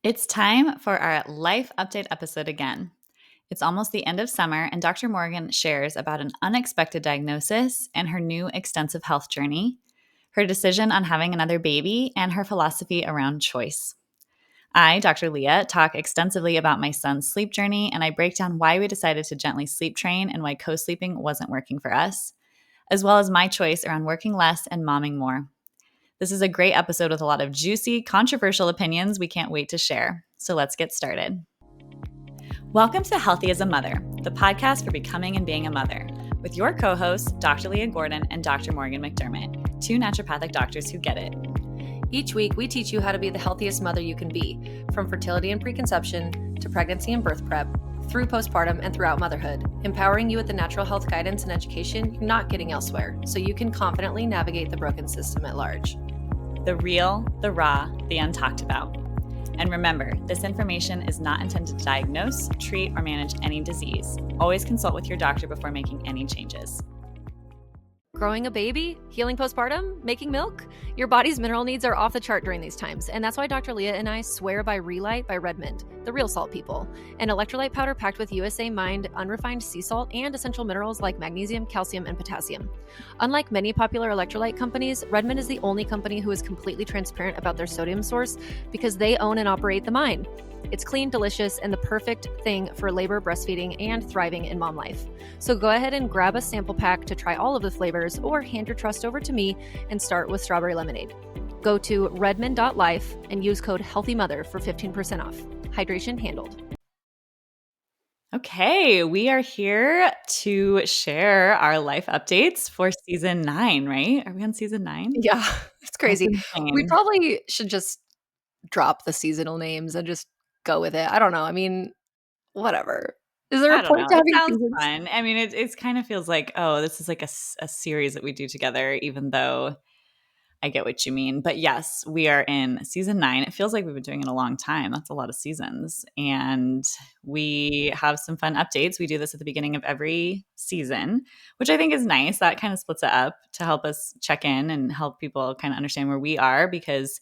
It's time for our life update episode again. It's almost the end of summer, and Dr. Morgan shares about an unexpected diagnosis and her new extensive health journey, her decision on having another baby, and her philosophy around choice. I, Dr. Leah, talk extensively about my son's sleep journey, and I break down why we decided to gently sleep train and why co sleeping wasn't working for us, as well as my choice around working less and momming more. This is a great episode with a lot of juicy, controversial opinions we can't wait to share. So let's get started. Welcome to Healthy as a Mother, the podcast for becoming and being a mother, with your co-hosts, Dr. Leah Gordon and Dr. Morgan MacDermott, two naturopathic doctors who get it. Each week, we teach you how to be the healthiest mother you can be, from fertility and preconception to pregnancy and birth prep, through postpartum and throughout motherhood, empowering you with the natural health guidance and education you're not getting elsewhere, so you can confidently navigate the broken system at large. The real, the raw, the untalked about. And remember, this information is not intended to diagnose, treat, or manage any disease. Always consult with your doctor before making any changes. Growing a baby, healing postpartum, making milk? Your body's mineral needs are off the chart during these times, and that's why Dr. Leah and I swear by Relight by Redmond, the real salt people, an electrolyte powder packed with USA mined unrefined sea salt and essential minerals like magnesium, calcium, and potassium. Unlike many popular electrolyte companies, Redmond is the only company who is completely transparent about their sodium source because they own and operate the mine. It's clean, delicious, and the perfect thing for labor, breastfeeding, and thriving in mom life. So go ahead and grab a sample pack to try all of the flavors, or hand your trust over to me and start with strawberry lemonade. Go to redmond.life and use code HEALTHYMOTHER for 15% off. Hydration handled. Okay, we are here to share our life updates for season 9, right? Are we on season 9? Yeah, it's crazy. That's We probably should just drop the seasonal names and just go with it. I don't know. I mean, whatever. Is there I a don't point know. to It having sounds seasons? fun. I mean, it kind of feels like, oh, this is like a series that we do together, even though I get what you mean. But yes, we are in season 9. It feels like we've been doing it a long time. That's a lot of seasons. And we have some fun updates. We do this at the beginning of every season, which I think is nice. That kind of splits it up to help us check in and help people kind of understand where we are, because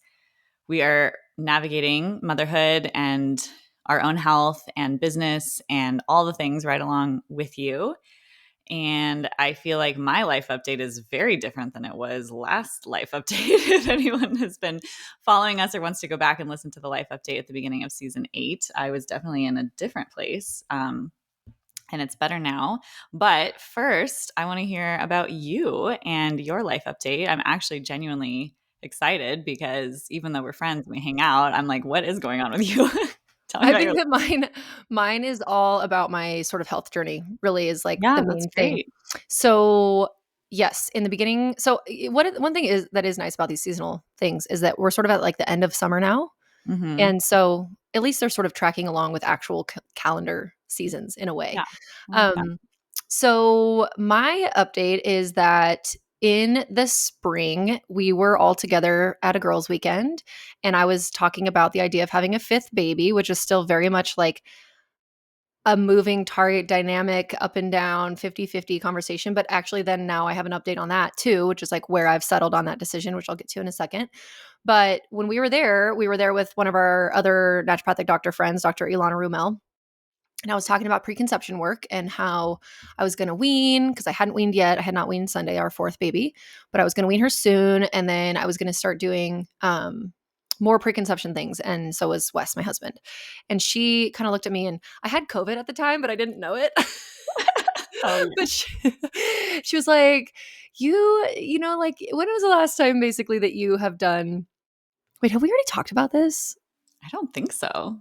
we are navigating motherhood and our own health and business and all the things right along with you. And I feel like my life update is very different than it was last life update. If anyone has been following us or wants to go back and listen to the life update at the beginning of season 8, I was definitely in a different place. And it's better now. But first, I want to hear about you and your life update. I'm actually genuinely excited because even though we're friends and we hang out, I'm like, what is going on with you? Tell me I about your think that mine is all about my sort of health journey, really is like Yeah, the that's main thing. great. So, yes, in the beginning, so one thing is that is nice about these seasonal things is that we're sort of at like the end of summer now. Mm-hmm. And so at least they're sort of tracking along with actual calendar seasons in a way. Yeah, I like that. Um, so my update is that in the spring, we were all together at a girls' weekend, and I was talking about the idea of having a fifth baby, which is still very much like a moving target dynamic, up and down 50-50 conversation. But actually, then now I have an update on that too, which is like where I've settled on that decision, which I'll get to in a second. But when we were there with one of our other naturopathic doctor friends, Dr. Ilana Rumel. And I was talking about preconception work and how I was going to wean, because I hadn't weaned yet. I had not weaned Sunday, our fourth baby, but I was going to wean her soon. And then I was going to start doing more preconception things. And so was Wes, my husband. And she kind of looked at me, and I had COVID at the time, but I didn't know it. Oh, yeah. But she was like, like, when was the last time basically that you have done, wait, have we already talked about this? I don't think so.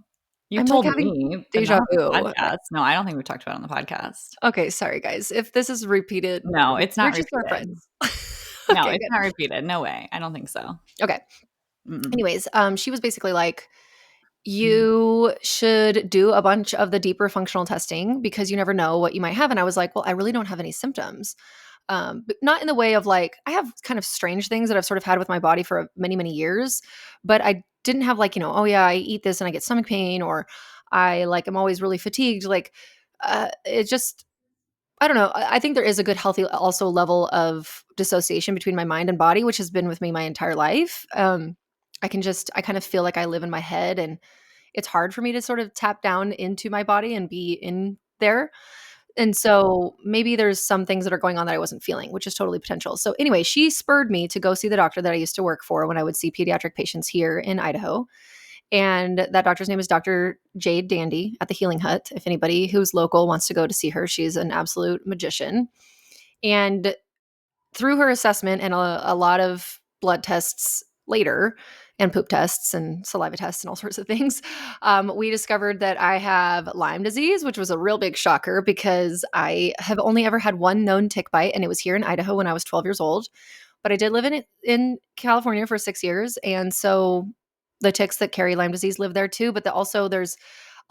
You've I'm like told having me, but deja not on vu. the podcast. No, I don't think we've talked about it on the podcast. Okay, sorry guys. If this is repeated, No, it's we're not just our repeated. friends. No, Okay, it's good. not repeated. No way. I don't think so. Okay. Mm-mm. Anyways, she was basically like, you should do a bunch of the deeper functional testing because you never know what you might have. And I was like, well, I really don't have any symptoms. But not in the way of like, I have kind of strange things that I've sort of had with my body for many, many years, but I didn't have like, oh yeah, I eat this and I get stomach pain, or I like, I'm always really fatigued. Like, it just, I don't know. I think there is a good, healthy, also level of dissociation between my mind and body, which has been with me my entire life. I kind of feel like I live in my head, and it's hard for me to sort of tap down into my body and be in there. And so maybe there's some things that are going on that I wasn't feeling, which is totally potential. So anyway, she spurred me to go see the doctor that I used to work for when I would see pediatric patients here in Idaho. And that doctor's name is Dr. Jade Dandy at the Healing Hut. If anybody who's local wants to go to see her, she's an absolute magician. And through her assessment and a lot of blood tests later, and poop tests and saliva tests and all sorts of things, we discovered that I have Lyme disease, which was a real big shocker because I have only ever had one known tick bite, and it was here in Idaho when I was 12 years old. But I did live in California for 6 years, and so the ticks that carry Lyme disease live there too. But also there's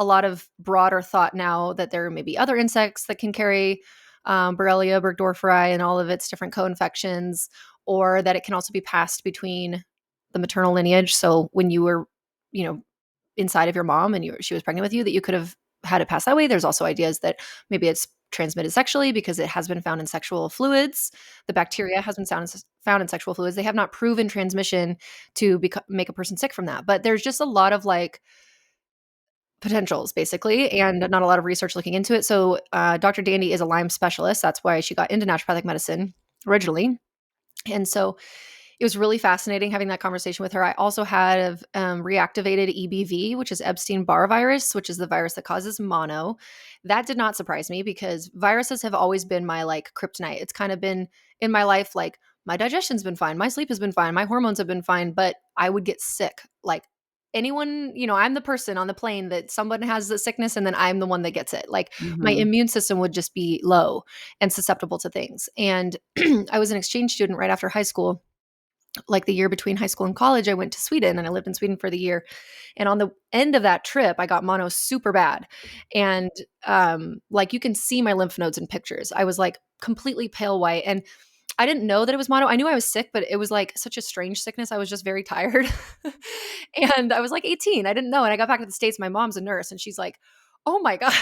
a lot of broader thought now that there may be other insects that can carry Borrelia burgdorferi and all of its different co-infections, or that it can also be passed between the maternal lineage. So when you were, you know, inside of your mom and she was pregnant with you, that you could have had it pass that way. There's also ideas that maybe it's transmitted sexually because it has been found in sexual fluids. The bacteria has been found in sexual fluids. They have not proven transmission to make a person sick from that. But there's just a lot of like potentials basically, and not a lot of research looking into it. So Dr. Dandy is a Lyme specialist. That's why she got into naturopathic medicine originally. And so it was really fascinating having that conversation with her. I also had reactivated EBV, which is Epstein-Barr virus, which is the virus that causes mono. That did not surprise me because viruses have always been my like kryptonite. It's kind of been in my life like my digestion's been fine, my sleep has been fine, my hormones have been fine, but I would get sick. Like anyone, I'm the person on the plane that someone has the sickness and then I'm the one that gets it. Like my Mm-hmm. immune system would just be low and susceptible to things. And I was an exchange student right after high school, like the year between high school and college. I went to Sweden and I lived in Sweden for the year. And on the end of that trip, I got mono super bad. And like you can see my lymph nodes in pictures. I was like completely pale white. And I didn't know that it was mono. I knew I was sick, but it was like such a strange sickness. I was just very tired. And I was like 18. I didn't know. And I got back to the States. My mom's a nurse and she's like, oh my God,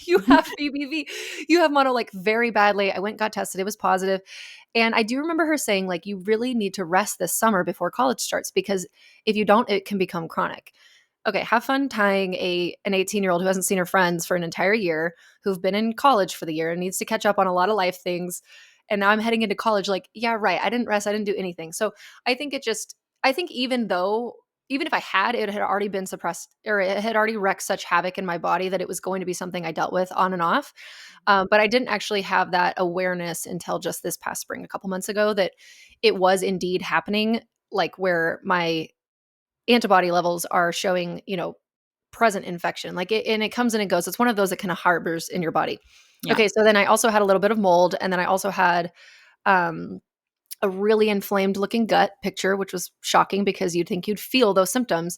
you have BBV. You have mono like very badly. I went, got tested. It was positive. And I do remember her saying, like, you really need to rest this summer before college starts because if you don't, it can become chronic. Okay, have fun tying an 18-year-old who hasn't seen her friends for an entire year, who've been in college for the year and needs to catch up on a lot of life things. And now I'm heading into college, like, yeah, right. I didn't rest. I didn't do anything. So I think even if I had, it had already been suppressed or it had already wreaked such havoc in my body that it was going to be something I dealt with on and off. But I didn't actually have that awareness until just this past spring, a couple months ago, that it was indeed happening, like where my antibody levels are showing, present infection. Like and it comes and it goes. It's one of those that kind of harbors in your body. Yeah. Okay, so then I also had a little bit of mold, and then I also had um, a really inflamed looking gut picture, which was shocking because you'd think you'd feel those symptoms,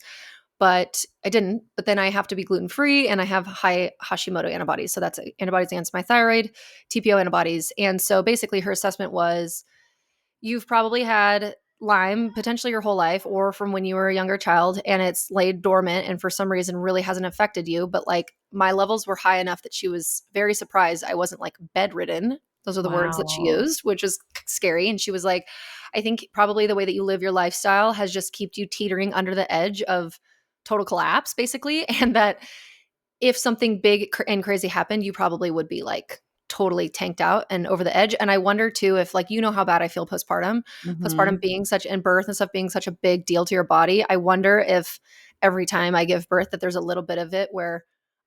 but I didn't. But then I have to be gluten free, and I have high Hashimoto antibodies. So that's antibodies against my thyroid, TPO antibodies. And so basically, her assessment was you've probably had Lyme potentially your whole life or from when you were a younger child and it's laid dormant and for some reason really hasn't affected you. But like my levels were high enough that she was very surprised I wasn't like bedridden. Those are the words that she Wow. used, which was scary. And she was like, I think probably the way that you live your lifestyle has just kept you teetering under the edge of total collapse, basically. And that if something big and crazy happened, you probably would be like totally tanked out and over the edge. And I wonder too if like how bad I feel postpartum Mm-hmm. being such and birth and stuff being such a big deal to your body. I wonder if every time I give birth that there's a little bit of it where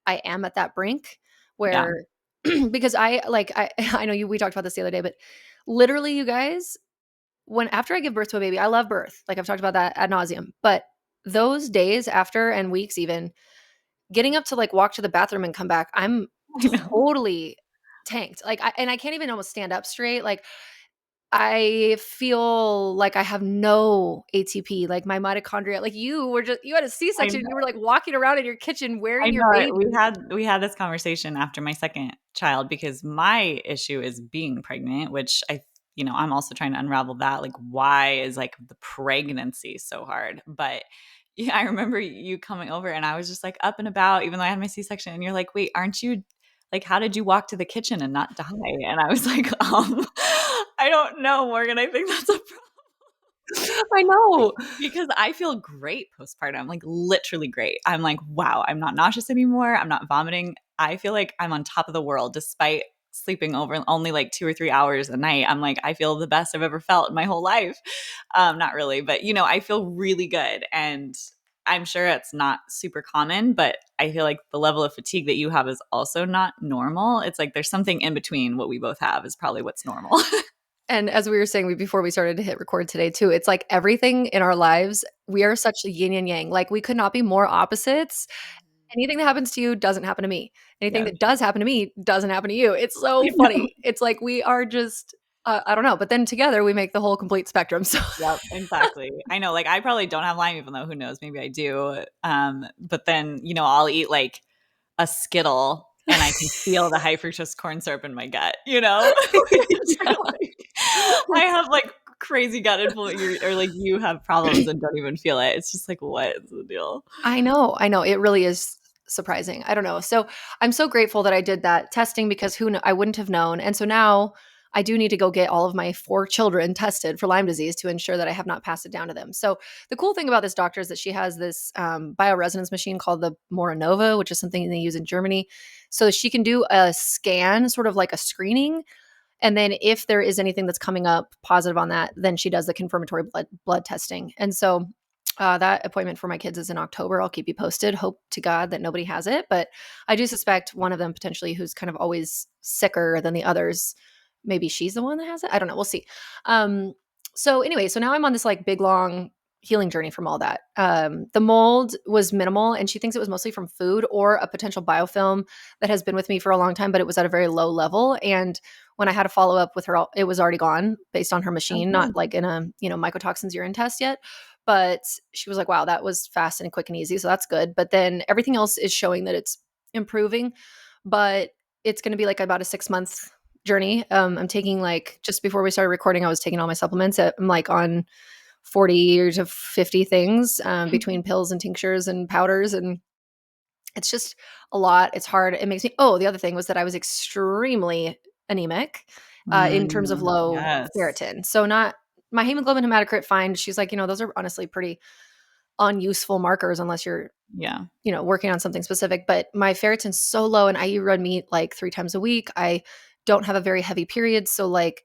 I am at that brink Yeah. where because I know we talked about this the other day, but literally you guys, when after I give birth to a baby, I love birth. Like I've talked about that ad nauseum. But those days after and weeks even, getting up to like walk to the bathroom and come back, I'm I know. totally tanked. Like I can't even almost stand up straight. Like I feel like I have no ATP, like my mitochondria. Like you had a I C-section, know. you were like walking around in your kitchen I wearing your know it. We baby. had we had this conversation after my second child because my issue is being pregnant, which I'm also trying to unravel that. Like, why is like the pregnancy so hard? But yeah, I remember you coming over and I was just like up and about, even though I had my C-section, and you're like, wait, aren't you like, how did you walk to the kitchen and not die? And I was like, I don't know, Morgan. I think that's a problem. I know. Because I feel great postpartum, like literally great. I'm like, wow, I'm not nauseous anymore. I'm not vomiting. I feel like I'm on top of the world despite sleeping over only like 2 or 3 hours a night. I'm like, I feel the best I've ever felt in my whole life. Not really, but I feel really good. And I'm sure it's not super common, but I feel like the level of fatigue that you have is also not normal. It's like there's something in between what we both have is probably what's normal. And as we were saying before we started to hit record today too, it's like everything in our lives, we are such a yin and yang. Like we could not be more opposites. Anything that happens to you doesn't happen to me. Anything Yeah. that does happen to me doesn't happen to you. It's so I know. funny. It's like we are just I don't know, but then together we make the whole complete spectrum. So Yep, exactly. I know, like, I probably don't have Lyme, even though who knows, maybe I do. But then, I'll eat like a Skittle and I can feel the high fructose corn syrup in my gut, yeah. I have like crazy gut inflammation, or like you have problems and don't even feel it. It's just like, what is the deal? I know, I know. It really is surprising. I don't know. So I'm so grateful that I did that testing because I wouldn't have known. And so now I do need to go get all of my 4 children tested for Lyme disease to ensure that I have not passed it down to them. So the cool thing about this doctor is that she has this bioresonance machine called the Moranova, which is something they use in Germany. So she can do a scan, sort of like a screening, and then if there is anything that's coming up positive on that, then she does the confirmatory blood testing. And so that appointment for my kids is in October. I'll keep you posted. Hope to God that nobody has it. But I do suspect one of them potentially who's kind of always sicker than the others. Maybe she's the one that has it. I don't know. We'll see. So anyway, so now I'm on this like big long healing journey from all that. The mold was minimal and she thinks it was mostly from food or a potential biofilm that has been with me for a long time, but it was at a very low level. And when I had to follow up with her, it was already gone based on her Oh, machine, not good. like in a, mycotoxins urine test yet. But she was like, wow, that was fast and quick and easy. So that's good. But then everything else is showing that it's improving, but it's going to be like about a 6 month journey. I'm taking like, just before we started recording, I was taking all my supplements. I'm like on 40 to 50 things between pills and tinctures and powders. And it's just a lot. It's hard. It makes me, oh, the other thing was that I was extremely anemic in terms of low Yes. ferritin. So not my hemoglobin hematocrit fine. She's like, those are honestly pretty unuseful markers unless you're, Yeah. working on something specific. But my ferritin's so low and I eat red meat like 3 times a week. I don't have a very heavy period. So like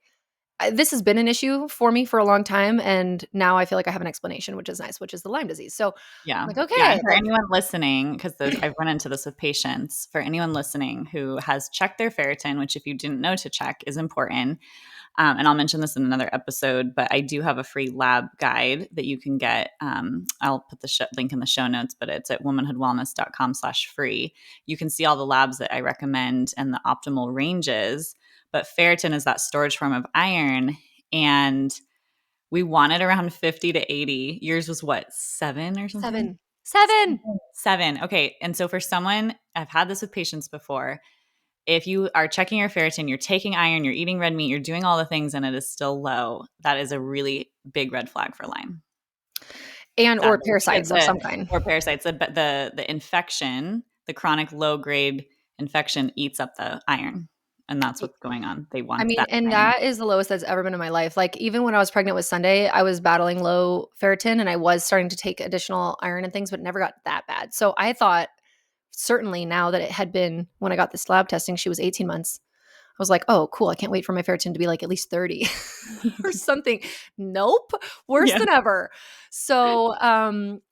this has been an issue for me for a long time. And now I feel like I have an explanation, which is nice, which is the Lyme disease. So I'm Yeah. like, Yeah. And okay, for like, anyone listening, because I've run into this with patients, for anyone listening who has checked their ferritin, which if you didn't know to check is important. And I'll mention this in another episode, but I do have a free lab guide that you can get. I'll put the link in the show notes, but it's at womanhoodwellness.com/free. You can see all the labs that I recommend and the optimal ranges. But ferritin is that storage form of iron. And we wanted around 50 to 80. Yours was what, 7 or something? 7. 7. Okay. And so for someone, I've had this with patients before. If you are checking your ferritin, you're taking iron, you're eating red meat, you're doing all the things, and it is still low, that is a really big red flag for Lyme. And or Sadly, because parasites of some kind. or parasites, the infection, the chronic low grade infection eats up the iron, and that's what's going on. They I want mean, that and iron. that is the lowest that's ever been in my life. Like even when I was pregnant with Sunday, I was battling low ferritin and I was starting to take additional iron and things, but it never got that bad. So I thought certainly now that it had been when I got this lab testing, she was 18 months. I was like, "Oh, cool. I can't wait for my ferritin to be like at least 30 or something." Nope, worse Yeah. than ever. So,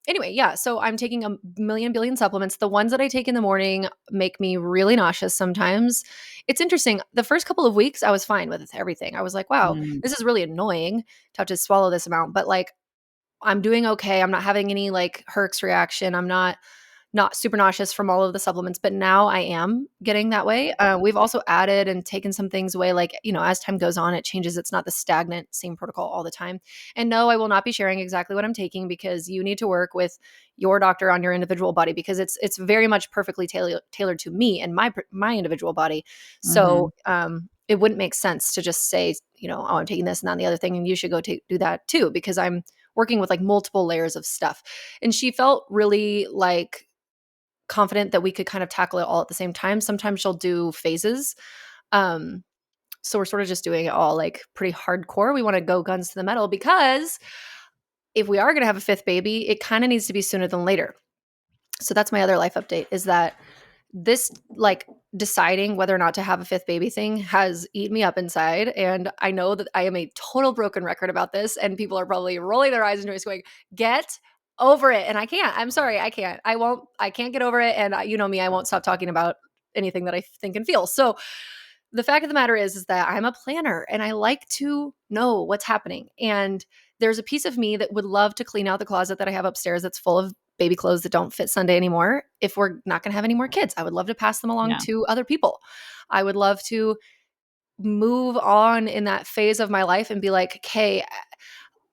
anyway, yeah, so I'm taking a million billion supplements. The ones that I take in the morning make me really nauseous sometimes. It's interesting. The first couple of weeks I was fine with everything. I was like, "Wow, Mm. this is really annoying to have to swallow this amount." But like I'm doing okay. I'm not having any like Herx reaction. I'm not super nauseous from all of the supplements, but now I am getting that way. We've also added and taken some things away. Like, as time goes on, it changes. It's not the stagnant same protocol all the time. And no, I will not be sharing exactly what I'm taking because you need to work with your doctor on your individual body because it's very much perfectly tailored to me and my individual body. Mhm. So, it wouldn't make sense to just say, oh, I'm taking this and that and the other thing, and you should go do that too because I'm working with like multiple layers of stuff. And she felt really like confident that we could kind of tackle it all at the same time. Sometimes she'll do phases. Um, so we're sort of just doing it all like pretty hardcore. We want to go guns to the metal because if we are going to have a fifth baby, it kind of needs to be sooner than later. So that's my other life update, is that this, like, deciding whether or not to have a fifth baby thing has eaten me up inside. And I know that I am a total broken record about this. And people are probably rolling their eyes into it going, get over it. And I can't. I'm sorry. I can't. I won't. I can't get over it. And you know me, I won't stop talking about anything that I think and feel. So the fact of the matter is that I'm a planner and I like to know what's happening. And there's a piece of me that would love to clean out the closet that I have upstairs that's full of baby clothes that don't fit Sunday anymore. If we're not going to have any more kids, I would love to pass them along Yeah. to other people. I would love to move on in that phase of my life and be like, okay,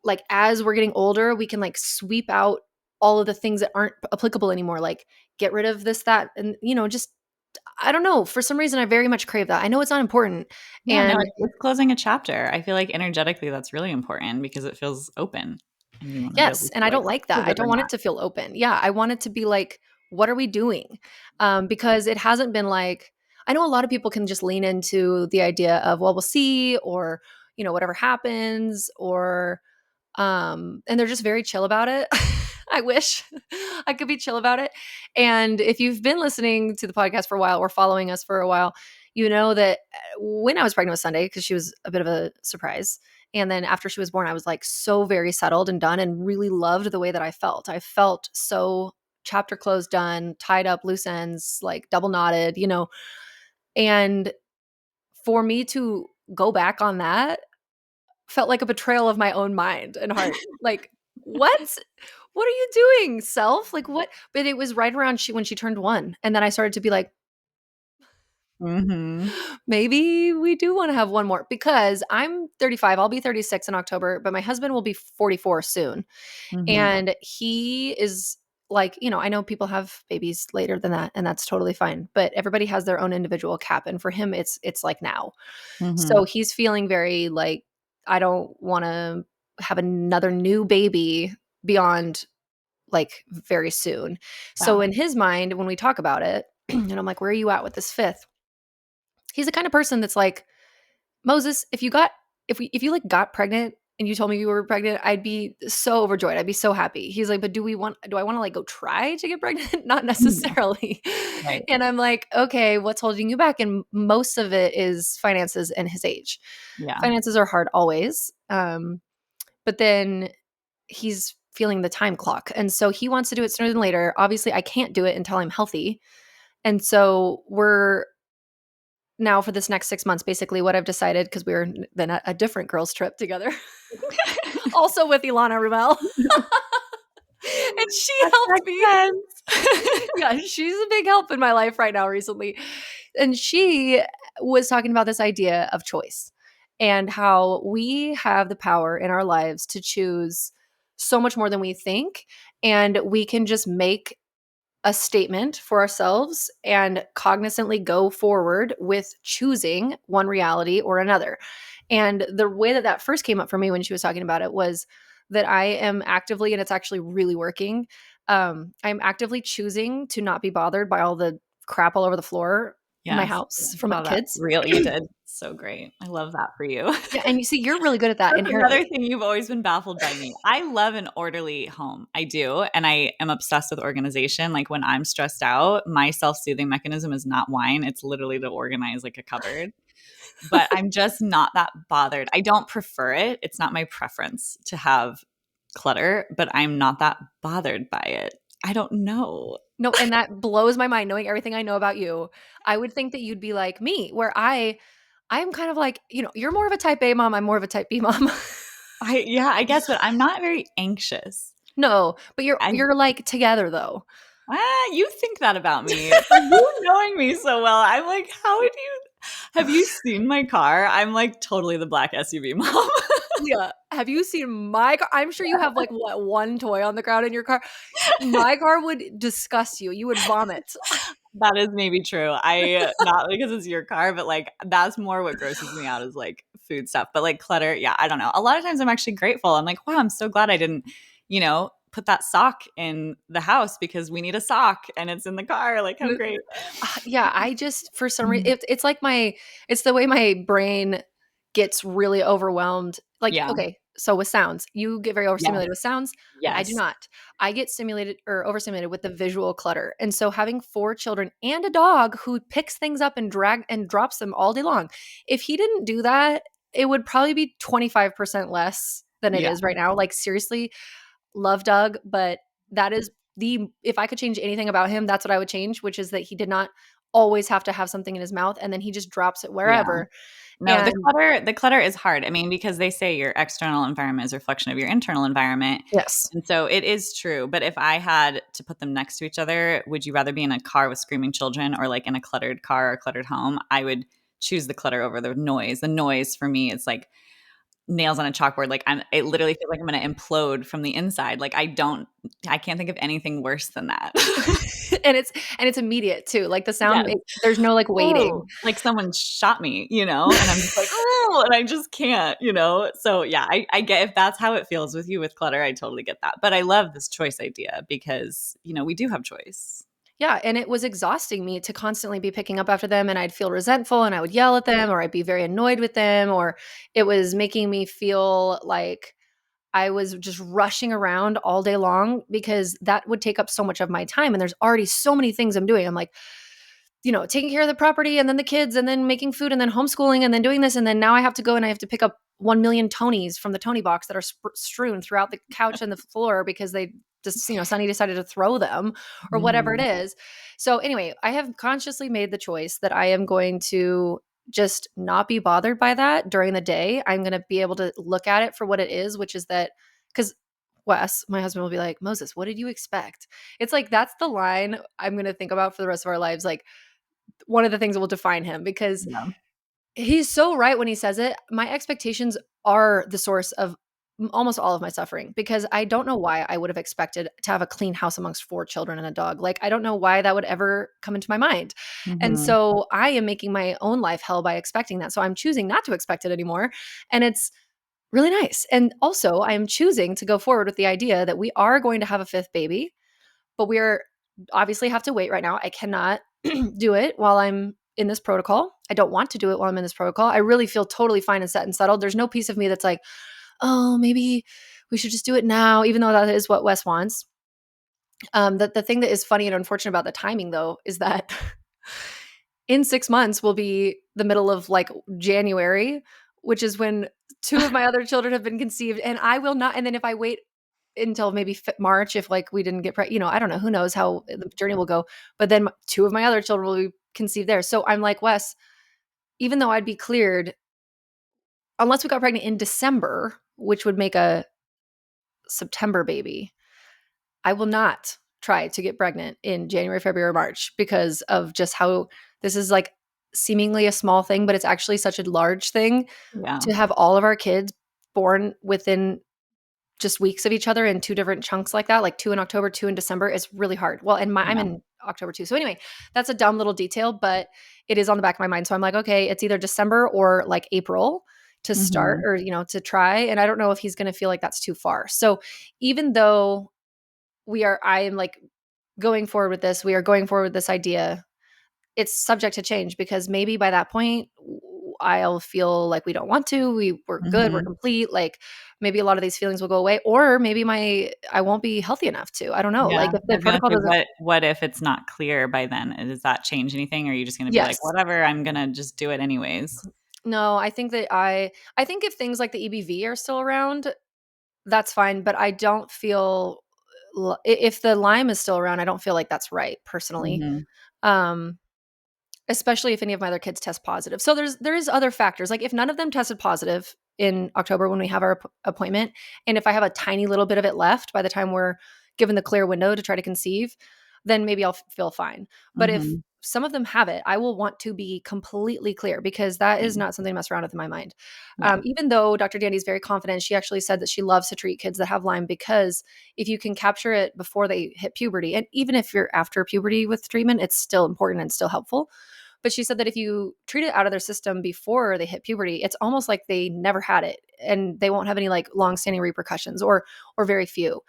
like as we're getting older, we can like sweep out all of the things that aren't applicable anymore. Like get rid of this, that, and just I don't know. For some reason, I very much crave that. I know it's not important. Yeah, no, And it's closing a chapter. I feel like energetically that's really important because it feels open and you want to be able yes, to and I like don't like that. close I it or don't want it not. to feel open. Yeah, I want it to be like, what are we doing? Because it hasn't been like, I know a lot of people can just lean into the idea of, well, we'll see, or, whatever happens, or, and they're just very chill about it. I wish I could be chill about it. And if you've been listening to the podcast for a while or following us for a while, you know that when I was pregnant with Sunday, because she was a bit of a surprise. And then after she was born, I was like so very settled and done and really loved the way that I felt. I felt so chapter closed, done, tied up, loose ends, like double knotted, And for me to go back on that felt like a betrayal of my own mind and heart. Like, what? What are you doing, self? Like, what? But it was right around when she turned 1. And then I started to be like, Mhm. maybe we do want to have one more, because I'm 35. I'll be 36 in October, but my husband will be 44 soon. Mhm. And he is like, I know people have babies later than that, and that's totally fine. But everybody has their own individual cap. And for him, it's like now. So Mhm. he's feeling very like, I don't want to have another new baby beyond like very soon. So Yeah. in his mind, when we talk about it, and I'm like, where are you at with this fifth? He's the kind of person that's like, Moses, if you like got pregnant and you told me you were pregnant, I'd be so overjoyed. I'd be so happy. He's like, but do I want to like go try to get pregnant? Not Yeah. necessarily. Right. And I'm like, okay, what's holding you back? And most of it is finances and his age. Yeah. Finances are hard always. But then he's feeling the time clock. And so he wants to do it sooner than later. Obviously, I can't do it until I'm healthy. And so we're now, for this next 6 months, basically what I've decided, because we were then at a different girls trip together, also with Ilana Rumel. And she helped Hashtag me. friends. Yeah, she's a big help in my life right now recently. And she was talking about this idea of choice and how we have the power in our lives to choose so much more than we think. And we can just make a statement for ourselves and cognizantly go forward with choosing one reality or another. And the way that that first came up for me when she was talking about it was that I am actively, and it's actually really working. I'm actively choosing to not be bothered by all the crap all over the floor in my Yes. house I from my saw that kids. reel you did. So great. I love that for you. Yeah, and you see, you're really good at that That's another inherently. thing you've always been baffled by me. I love an orderly home. I do. And I am obsessed with organization. Like when I'm stressed out, my self soothing mechanism is not wine, it's literally to organize like a cupboard. But I'm just not that bothered. I don't prefer it. It's not my preference to have clutter, but I'm not that bothered by it. I don't know. No, and that blows my mind knowing everything I know about you. I would think that you'd be like me, where I'm kind of like, you're more of a type A mom, I'm more of a type B mom. I guess, but I'm not very anxious. No, but you're I you're like together though. You think that about me. For you knowing me so well, I'm like, how would you have you seen my car? I'm like totally the black SUV mom. Yeah. Have you seen my car? I'm sure you have like what, one toy on the ground in your car. My car would disgust you. You would vomit. That is maybe true. I not because it's your car, but like that's more what grosses me out is like food stuff. But like clutter, yeah, I don't know. A lot of times I'm actually grateful. I'm like, wow, I'm so glad I didn't, put that sock in the house because we need a sock and it's in the car. Like how great. Yeah, I just for some reason Mhm. it's like it's the way my brain gets really overwhelmed. Like, Yeah. okay, so with sounds, you get very overstimulated with Yes. sounds. I do Yes. not. I get stimulated or overstimulated with the visual clutter. And so having 4 children and a dog who picks things up and drag and drops them all day long. If he didn't do that, it would probably be 25% less than it Yeah. is right now. Like seriously, love Doug, but that is the if I could change anything about him, that's what I would change, which is that he did not always have to have something in his mouth and then he just drops it Yeah. wherever. No, And the clutter is hard. I mean, because they say your external environment is a reflection of your internal environment. yes. And so it is true. But if I had to put them next to each other, would you rather be in a car with screaming children or like in a cluttered car or cluttered home? I would choose the clutter over the noise. The noise for me is like nails on a chalkboard. Like it literally feels like I'm going to implode from the inside. Like I can't think of anything worse than that. And it's immediate too. Like the sound Yes. there's no like waiting. Oh, like someone shot me, and I'm just like, oh, and I just can't. So yeah, I get if that's how it feels with you with clutter, I totally get that. But I love this choice idea because, we do have choice. Yeah, and it was exhausting me to constantly be picking up after them and I'd feel resentful and I would yell at them or I'd be very annoyed with them or it was making me feel like I was just rushing around all day long because that would take up so much of my time. And there's already so many things I'm doing. I'm like, taking care of the property and then the kids and then making food and then homeschooling and then doing this. And then now I have to go and I have to pick up 1 million Tonys from the Tony box that are strewn throughout the couch and the floor because they just, Sunny decided to throw them or whatever it Mhm. is. So anyway, I have consciously made the choice that I am going to just not be bothered by that during the day. I'm going to be able to look at it for what it is, which is that because Wes, my husband, will be like, Moses, what did you expect? It's like, that's the line I'm going to think about for the rest of our lives. Like, one of the things that will define him because Yeah. he's so right when he says it. My expectations are the source of almost all of my suffering because I don't know why I would have expected to have a clean house amongst 4 children and a dog. Like, I don't know why that would ever come into my mind. And Mhm. so I am making my own life hell by expecting that. So I'm choosing not to expect it anymore. And it's really nice. And also, I am choosing to go forward with the idea that we are going to have a 5th baby, but we are obviously have to wait right now. I cannot do it while I'm in this protocol. I don't want to do it while I'm in this protocol. I really feel totally fine and set and settled. There's no piece of me that's like, oh, maybe we should just do it now, even though that is what Wes wants. The thing that is funny and unfortunate about the timing, though, is that in 6 months will be the middle of like January, which is when 2 of my other children have been conceived, and I will not. And then if I wait until maybe March, if like we didn't get I don't know, who knows how the journey will go. But then 2 of my other children will be conceived there. So I'm like, Wes, even though I'd be cleared, unless we got pregnant in December, which would make a September baby, I will not try to get pregnant in January, February, or March because of just how this is like seemingly a small thing, but it's actually such a large thing Yeah. to have all of our kids born within just weeks of each other in 2 different chunks like that, like 2 in October, 2 in December, is really hard. Well, and I'm Yeah. in October too. So anyway, that's a dumb little detail, but it is on the back of my mind. So I'm like, okay, it's either December or like April to start Mhm. or, to try. And I don't know if he's going to feel like that's too far. So even though I am like going forward with this, we are going forward with this idea, it's subject to change because maybe by that point I'll feel like we don't want to. We're good. We're Mhm. complete. Like maybe a lot of these feelings will go away, or maybe I won't be healthy enough to. I don't know. Yeah. Like if I the was gonna protocol say, doesn't. what if it's not clear by then? Does that change anything? Or are you just gonna be like, Yes. whatever, I'm gonna just do it anyways? No. I think that I think if things like the EBV are still around, that's fine. But I don't feel if the Lyme is still around, I don't feel like that's right personally. Mhm. Um, Especially if any of my other kids test positive. So there is other factors. Like if none of them tested positive in October when we have our appointment, and if I have a tiny little bit of it left by the time we're given the clear window to try to conceive, then maybe I'll feel fine. But if Mhm. some of them have it, I will want to be completely clear because that is Yeah. not something to mess around with in my mind. Yeah. Even though Dr. Dandy is very confident, she actually said that she loves to treat kids that have Lyme because if you can capture it before they hit puberty, and even if you're after puberty with treatment, it's still important and still helpful. But she said that if you treat it out of their system before they hit puberty, it's almost like they never had it and they won't have any like long-standing repercussions or very few.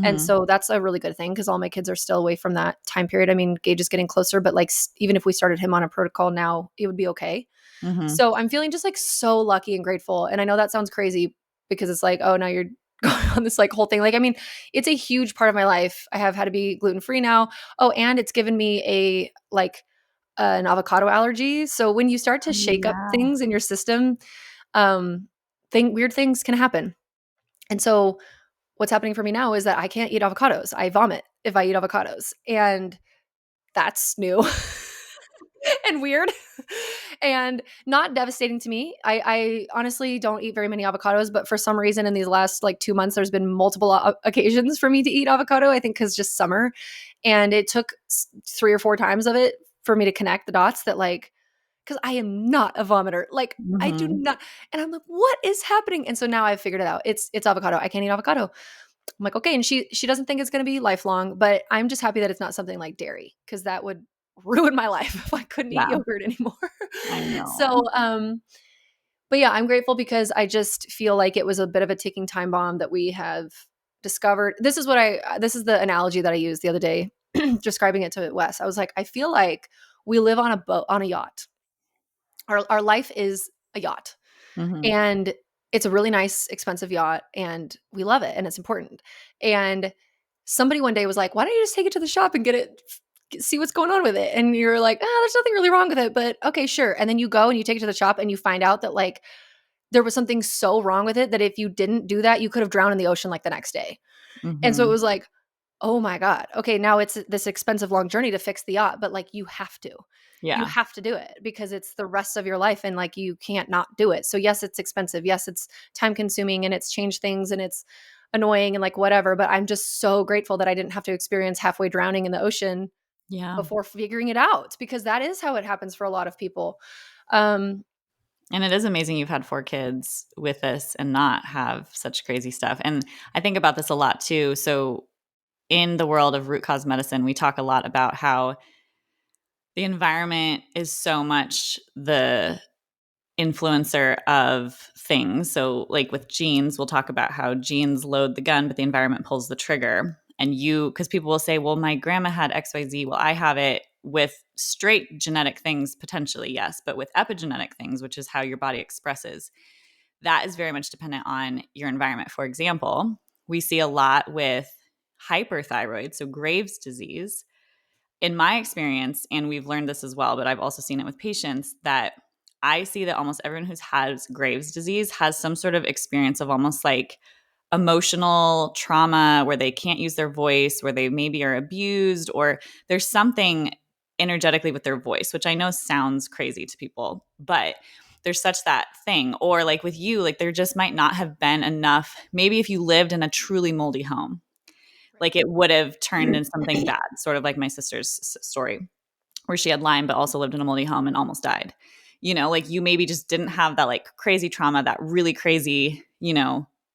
And Mhm. so that's a really good thing because all my kids are still away from that time period. I mean, Gage is getting closer, but like even if we started him on a protocol now, it would be okay. Mhm. So I'm feeling just like so lucky and grateful. And I know that sounds crazy because it's like, oh, now you're going on this like whole thing. Like, I mean, it's a huge part of my life. I have had to be gluten free now. Oh, and it's given me a like an avocado allergy. So when you start to Oh, shake up yeah. things in your system, um, weird things can happen. And so what's happening for me now is that I can't eat avocados. I vomit if I eat avocados, and that's new. And weird and not devastating to me. I honestly don't eat very many avocados, but for some reason in these last like 2 months, there's been multiple occasions for me to eat avocado. I think because just summer, and it took 3 or 4 times of it for me to connect the dots that like because I am not a vomiter. Like I do Mhm. not, and I'm like, what is happening? And so now I've figured it out. It's avocado. I can't eat avocado. I'm like, okay. And she doesn't think it's going to be lifelong, but I'm just happy that it's not something like dairy because that would ruin my life if I couldn't eat Yeah, yogurt anymore. I know. So, but yeah, I'm grateful because I just feel like it was a bit of a ticking time bomb that we have discovered. This is the analogy that I used the other day, describing it to Wes. I was like, I feel like we live on a boat, on a yacht. Our life is a yacht. Mhm. And it's a really nice, expensive yacht, and we love it, and it's important. And somebody one day was like, "Why don't you just take it to the shop and get it, see what's going on with it?" And you're like, "Ah, there's nothing really wrong with it, but okay, sure." And then you go and you take it to the shop, and you find out that like there was something so wrong with it that if you didn't do that, you could have drowned in the ocean like the next day. And so it Mhm. was like, oh my God. Okay, now it's this expensive long journey to fix the yacht, but like you have to. You Yeah. have to do it because it's the rest of your life and like you can't not do it. So yes, it's expensive. Yes, it's time consuming and it's changed things and it's annoying and like whatever, but I'm just so grateful that I didn't have to experience halfway drowning in the ocean Yeah. before figuring it out because that is how it happens for a lot of people. Um And it is amazing you've had 4 kids with this and not have such crazy stuff. And I think about this a lot too. So in the world of root cause medicine, we talk a lot about how the environment is so much the influencer of things. So, like with genes, we'll talk about how genes load the gun, but the environment pulls the trigger. And because people will say, well, my grandma had XYZ. Well, I have it with straight genetic things, potentially, yes, but with epigenetic things, which is how your body expresses, that is very much dependent on your environment. For example, we see a lot with hyperthyroid, so Graves' disease in my experience, and we've learned this as well, but I've also seen it with patients that I see that almost everyone who has Graves' disease has some sort of experience of almost like emotional trauma where they can't use their voice, where they maybe are abused, or there's something energetically with their voice, which I know sounds crazy to people, but there's such that thing. Or like with you, like there just might not have been enough. Maybe if you lived in a truly moldy home, like it would have turned into something bad, sort of like my sister's story, where she had Lyme, but also lived in a moldy home and almost died. You know, like you maybe just didn't have that like crazy trauma, that really crazy,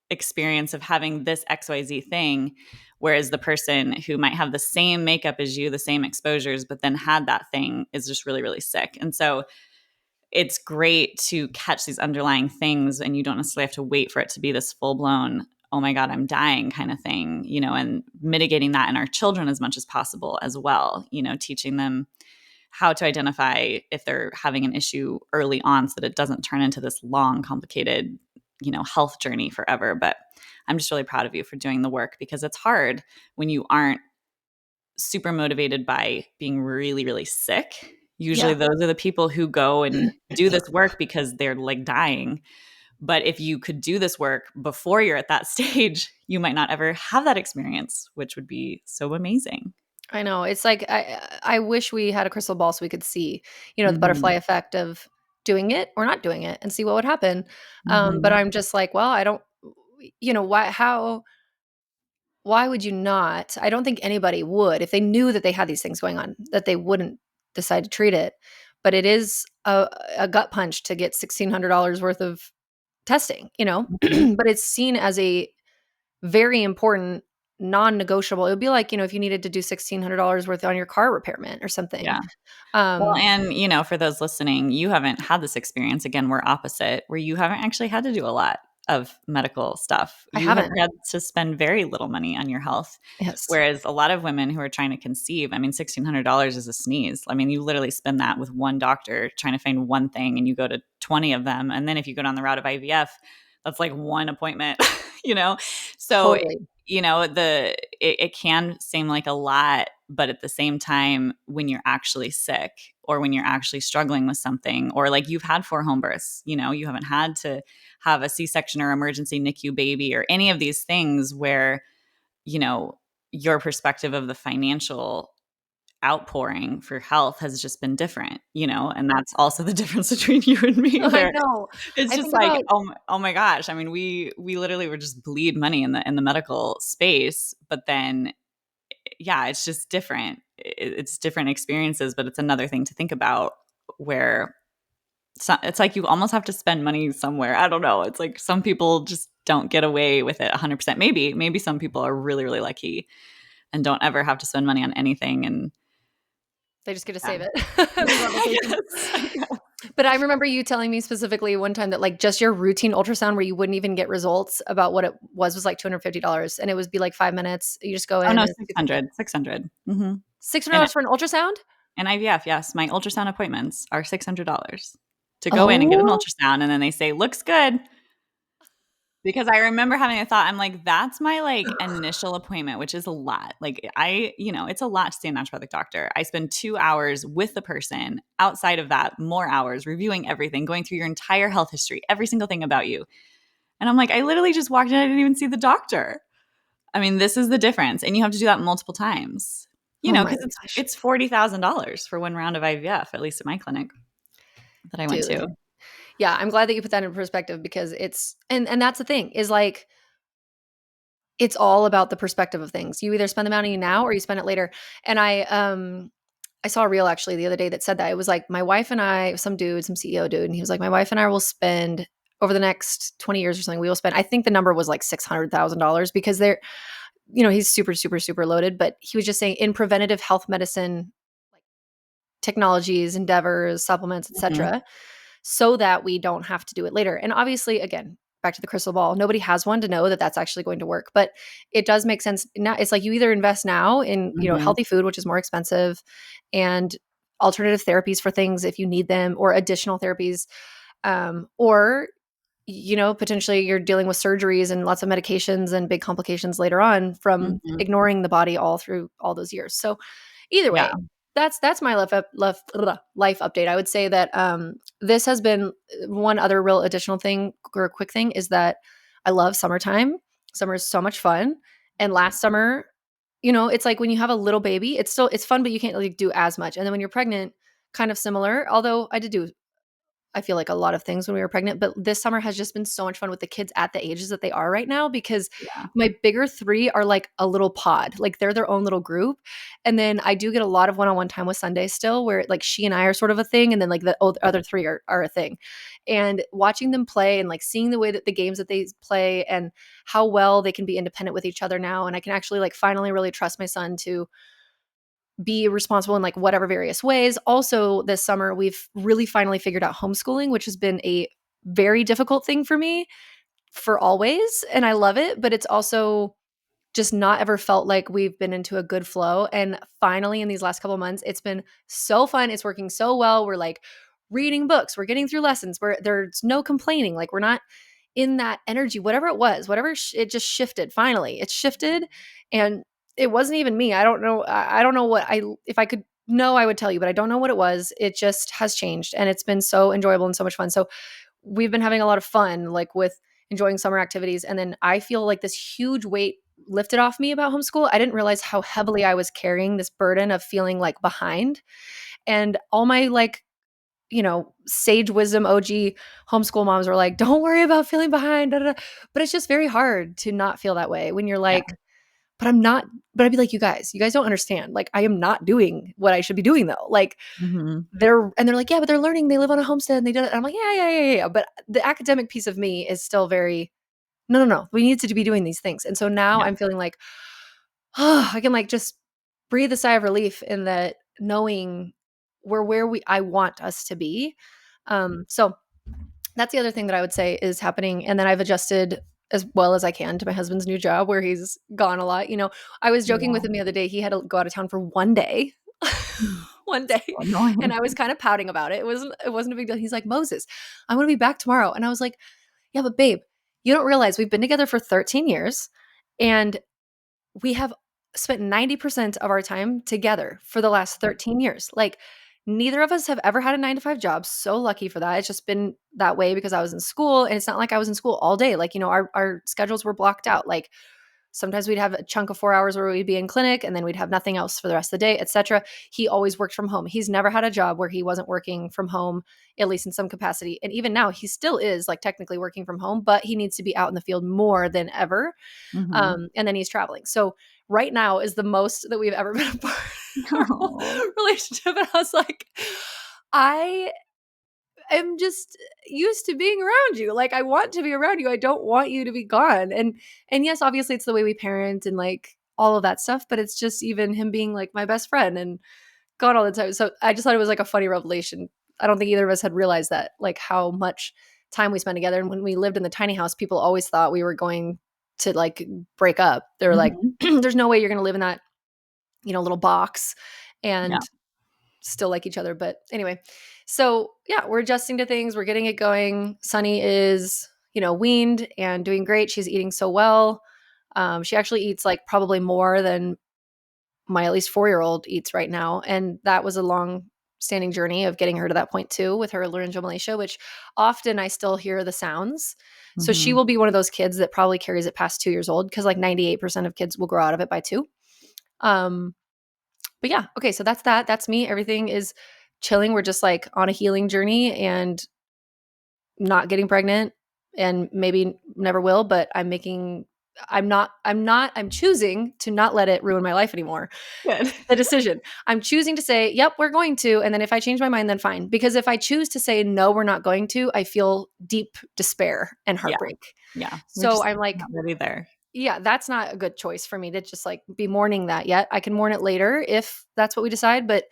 experience of having this XYZ thing. Whereas the person who might have the same makeup as you, the same exposures, but then had that thing is just really, really sick. And so it's great to catch these underlying things and you don't necessarily have to wait for it to be this full blown, oh my God, I'm dying kind of thing, and mitigating that in our children as much as possible as well, teaching them how to identify if they're having an issue early on so that it doesn't turn into this long, complicated, health journey forever. But I'm just really proud of you for doing the work because it's hard when you aren't super motivated by being really, really sick. Usually yeah. those are the people who go and do this work because they're like dying. But if you could do this work before you're at that stage, you might not ever have that experience, which would be so amazing. I know. It's like I wish we had a crystal ball so we could see, the butterfly Mhm. effect of doing it or not doing it and see what would happen. But Mhm. I'm just like, well, I don't why would you not? I don't think anybody would if they knew that they had these things going on, that they wouldn't decide to treat it. But it is a gut punch to get $1,600 worth of testing, Mhm. but it's seen as a very important non-negotiable. It would be like, if you needed to do $1,600 worth on your car repairment or something. Yeah. Well, Um, and for those listening, you haven't had this experience. Again, we're opposite, where you haven't actually had to do a lot of medical stuff. I You have haven't. had to spend very little money on your health. Yes. Whereas a lot of women who are trying to conceive, I mean, $1,600 is a sneeze. I mean, you literally spend that with one doctor trying to find one thing, and you go to 20 of them. And then if you go down the route of IVF, that's like one appointment, you know? So, Totally. it can seem like a lot, but at the same time, when you're actually sick or when you're actually struggling with something, or like you've had 4 home births, you haven't had to have a C-section or emergency NICU baby or any of these things where, you know, your perspective of the financial outpouring for health has just been different, and that's also the difference between you and me, I where know. it's I just think like, about oh my gosh. I mean, we literally were just bleed money in the medical space, but then yeah, it's just different. It's different experiences, but it's another thing to think about where it's like you almost have to spend money somewhere. I don't know. It's like some people just don't get away with it 100%. Maybe some people are really, really lucky and don't ever have to spend money on anything. And they just get to yeah, save it. Leave on I vacation. guess. I guess. But I remember you telling me specifically one time that like just your routine ultrasound where you wouldn't even get results about what it was like $250, and it would be like 5 minutes. You just go Oh in no, and it's 600, 600. Mm-hmm. And $600 for an ultrasound? IVF, yes, my ultrasound appointments are $600 to go in and get an Oh ultrasound, and then they say looks good. Because I remember having a thought, I'm like, that's my like initial appointment, which is a lot. Like it's a lot to see a naturopathic doctor. I spend 2 hours with the person. Outside of that, more hours reviewing everything, going through your entire health history, every single thing about you. And I'm like, I literally just walked in, I didn't even see the doctor. I mean, this is the difference. And you have to do that multiple times. oh my Because it's gosh. it's $40,000 for one round of IVF, at least at my clinic that I went to. Dude. Yeah, I'm glad that you put that in perspective because it's and that's the thing is like it's all about the perspective of things. You either spend the money now or you spend it later. And I saw a reel actually the other day that said that. It was like my wife and I, some dude, some CEO dude, and he was like, my wife and I will spend over the next 20 years or something, we will spend, I think the number was like $600,000 because they're, he's super, super, super loaded. But he was just saying in preventative health medicine, like technologies, endeavors, supplements, Mhm. etc., so that we don't have to do it later. And obviously, again, back to the crystal ball, nobody has one to know that that's actually going to work. But it does make sense. Now, it's like you either invest now in, Mhm. healthy food, which is more expensive, and alternative therapies for things if you need them, or additional therapies, or potentially you're dealing with surgeries and lots of medications and big complications later on from Mhm. ignoring the body all through all those years. So either Yeah. way, that's my life update. I would say that this has been one other real additional thing or a quick thing is that I love summertime. Summer is so much fun. And last summer, it's like when you have a little baby, it's fun, but you can't like do as much. And then when you're pregnant, kind of similar. Although I did do I feel like a lot of things when we were pregnant, but this summer has just been so much fun with the kids at the ages that they are right now because Yeah. my bigger 3 are like a little pod, like they're their own little group. And then I do get a lot of one-on-one time with Sunday still where like she and I are sort of a thing. And then like the other 3 are a thing. And watching them play and like seeing the way that the games that they play and how well they can be independent with each other now. And I can actually like finally really trust my son to be responsible in like whatever various ways. Also, this summer, we've really finally figured out homeschooling, which has been a very difficult thing for me for always. And I love it, but it's also just not ever felt like we've been into a good flow. And finally, in these last couple of months, it's been so fun. It's working so well. We're like reading books, we're getting through lessons, where there's no complaining. Like we're not in that energy, whatever it was, it just shifted. Finally, it shifted, and it wasn't even me. I don't know. I don't know what if I could know, I would tell you, but I don't know what it was. It just has changed, and it's been so enjoyable and so much fun. So we've been having a lot of fun, like with enjoying summer activities, and then I feel like this huge weight lifted off me about homeschool. I didn't realize how heavily I was carrying this burden of feeling like behind, and all my like sage wisdom OG homeschool moms were like, don't worry about feeling behind. Da, da, da. But it's just very hard to not feel that way when you're Yeah. like, but I'm not, but I'd be like, you guys don't understand. Like, I am not doing what I should be doing though. Like, Mhm. they're like, yeah, but they're learning. They live on a homestead and they did it. And I'm like, yeah, yeah, yeah, yeah, yeah. But the academic piece of me is still very, no, no, no. We need to be doing these things. And so now Yeah. I'm feeling like, I can like just breathe a sigh of relief in that knowing we're where I want us to be. So that's the other thing that I would say is happening. And then I've adjusted as well as I can to my husband's new job where he's gone a lot. I was joking with Yeah. him the other day. He had to go out of town for one day. One day. So And annoying. I was kind of pouting about it. It wasn't a big deal. He's like, "Moses, I'm going to be back tomorrow." And I was like, "Yeah, but babe, you don't realize we've been together for 13 years and we have spent 90% of our time together for the last 13 years. Like, neither of us have ever had a 9 to 5 job. So lucky for that. It's just been that way because I was in school, and it's not like I was in school all day. Like, our schedules were blocked out. Like, sometimes we'd have a chunk of 4 hours where we'd be in clinic and then we'd have nothing else for the rest of the day, etc. He always worked from home. He's never had a job where he wasn't working from home, at least in some capacity. And even now, he still is like technically working from home, but he needs to be out in the field more than ever. Hmm. And then he's traveling. So right now is the most that we've ever been a part of our whole Oh, relationship. And I was like, I am just used to being around you. Like, I want to be around you. I don't want you to be gone. And yes, obviously it's the way we parent and like all of that stuff, but it's just even him being like my best friend and gone all the time. So I just thought it was like a funny revelation. I don't think either of us had realized that, like how much time we spent together. And when we lived in the tiny house, people always thought we were going to like break up. They were like, mhm. there's no way you're going to live in that, little box Yeah. and still like each other. But anyway, so yeah, we're adjusting to things. We're getting it going. Sunny is, weaned and doing great. She's eating so well. She actually eats like probably more than my at least 4-year-old eats right now. And that was a long standing journey of getting her to that point too with her laryngomalacia, which often I still hear the sounds. So she Hmm. will be one of those kids that probably carries it past 2 years old because like 98% of kids will grow out of it by 2. Um, but yeah, okay, so that's that. That's me. Everything is chilling. We're just like on a healing journey and not getting pregnant and maybe never will, but I'm choosing to not let it ruin my life anymore. Good. The decision. I'm choosing to say, "Yep, we're going to," and then if I change my mind, then fine. Because if I choose to say, "No, we're not going to," I feel deep despair and Yeah. heartbreak. Yeah. You're So just I'm like, not really there. yeah, that's not a good choice for me to just like be mourning that yet. I can mourn it later if that's what we decide, but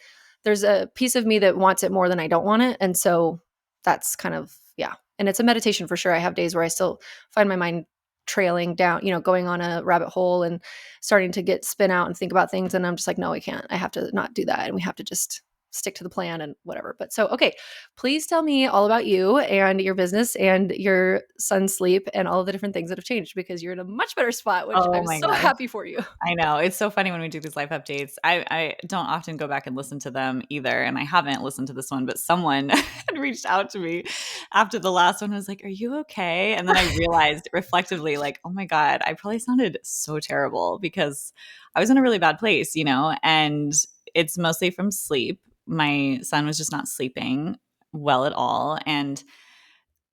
there's a piece of me that wants it more than I don't want it. And so that's kind of, yeah. And it's a meditation for sure. I have days where I still find my mind trailing down, going on a rabbit hole and starting to get spin out and think about things. And I'm just like, no, I can't. I have to not do that. And we have to just stick to the plan and whatever. But so, okay, please tell me all about you and your business and your son's sleep and all of the different things that have changed because you're in a much better spot, which Oh I'm my so gosh. happy for you. I know. It's so funny when we do these life updates. I don't often go back and listen to them either. And I haven't listened to this one, but someone had reached out to me after the last one. I was like, "Are you okay?" And then I realized reflectively, like, oh my God, I probably sounded so terrible because I was in a really bad place, and it's mostly from sleep. My son was just not sleeping well at all. And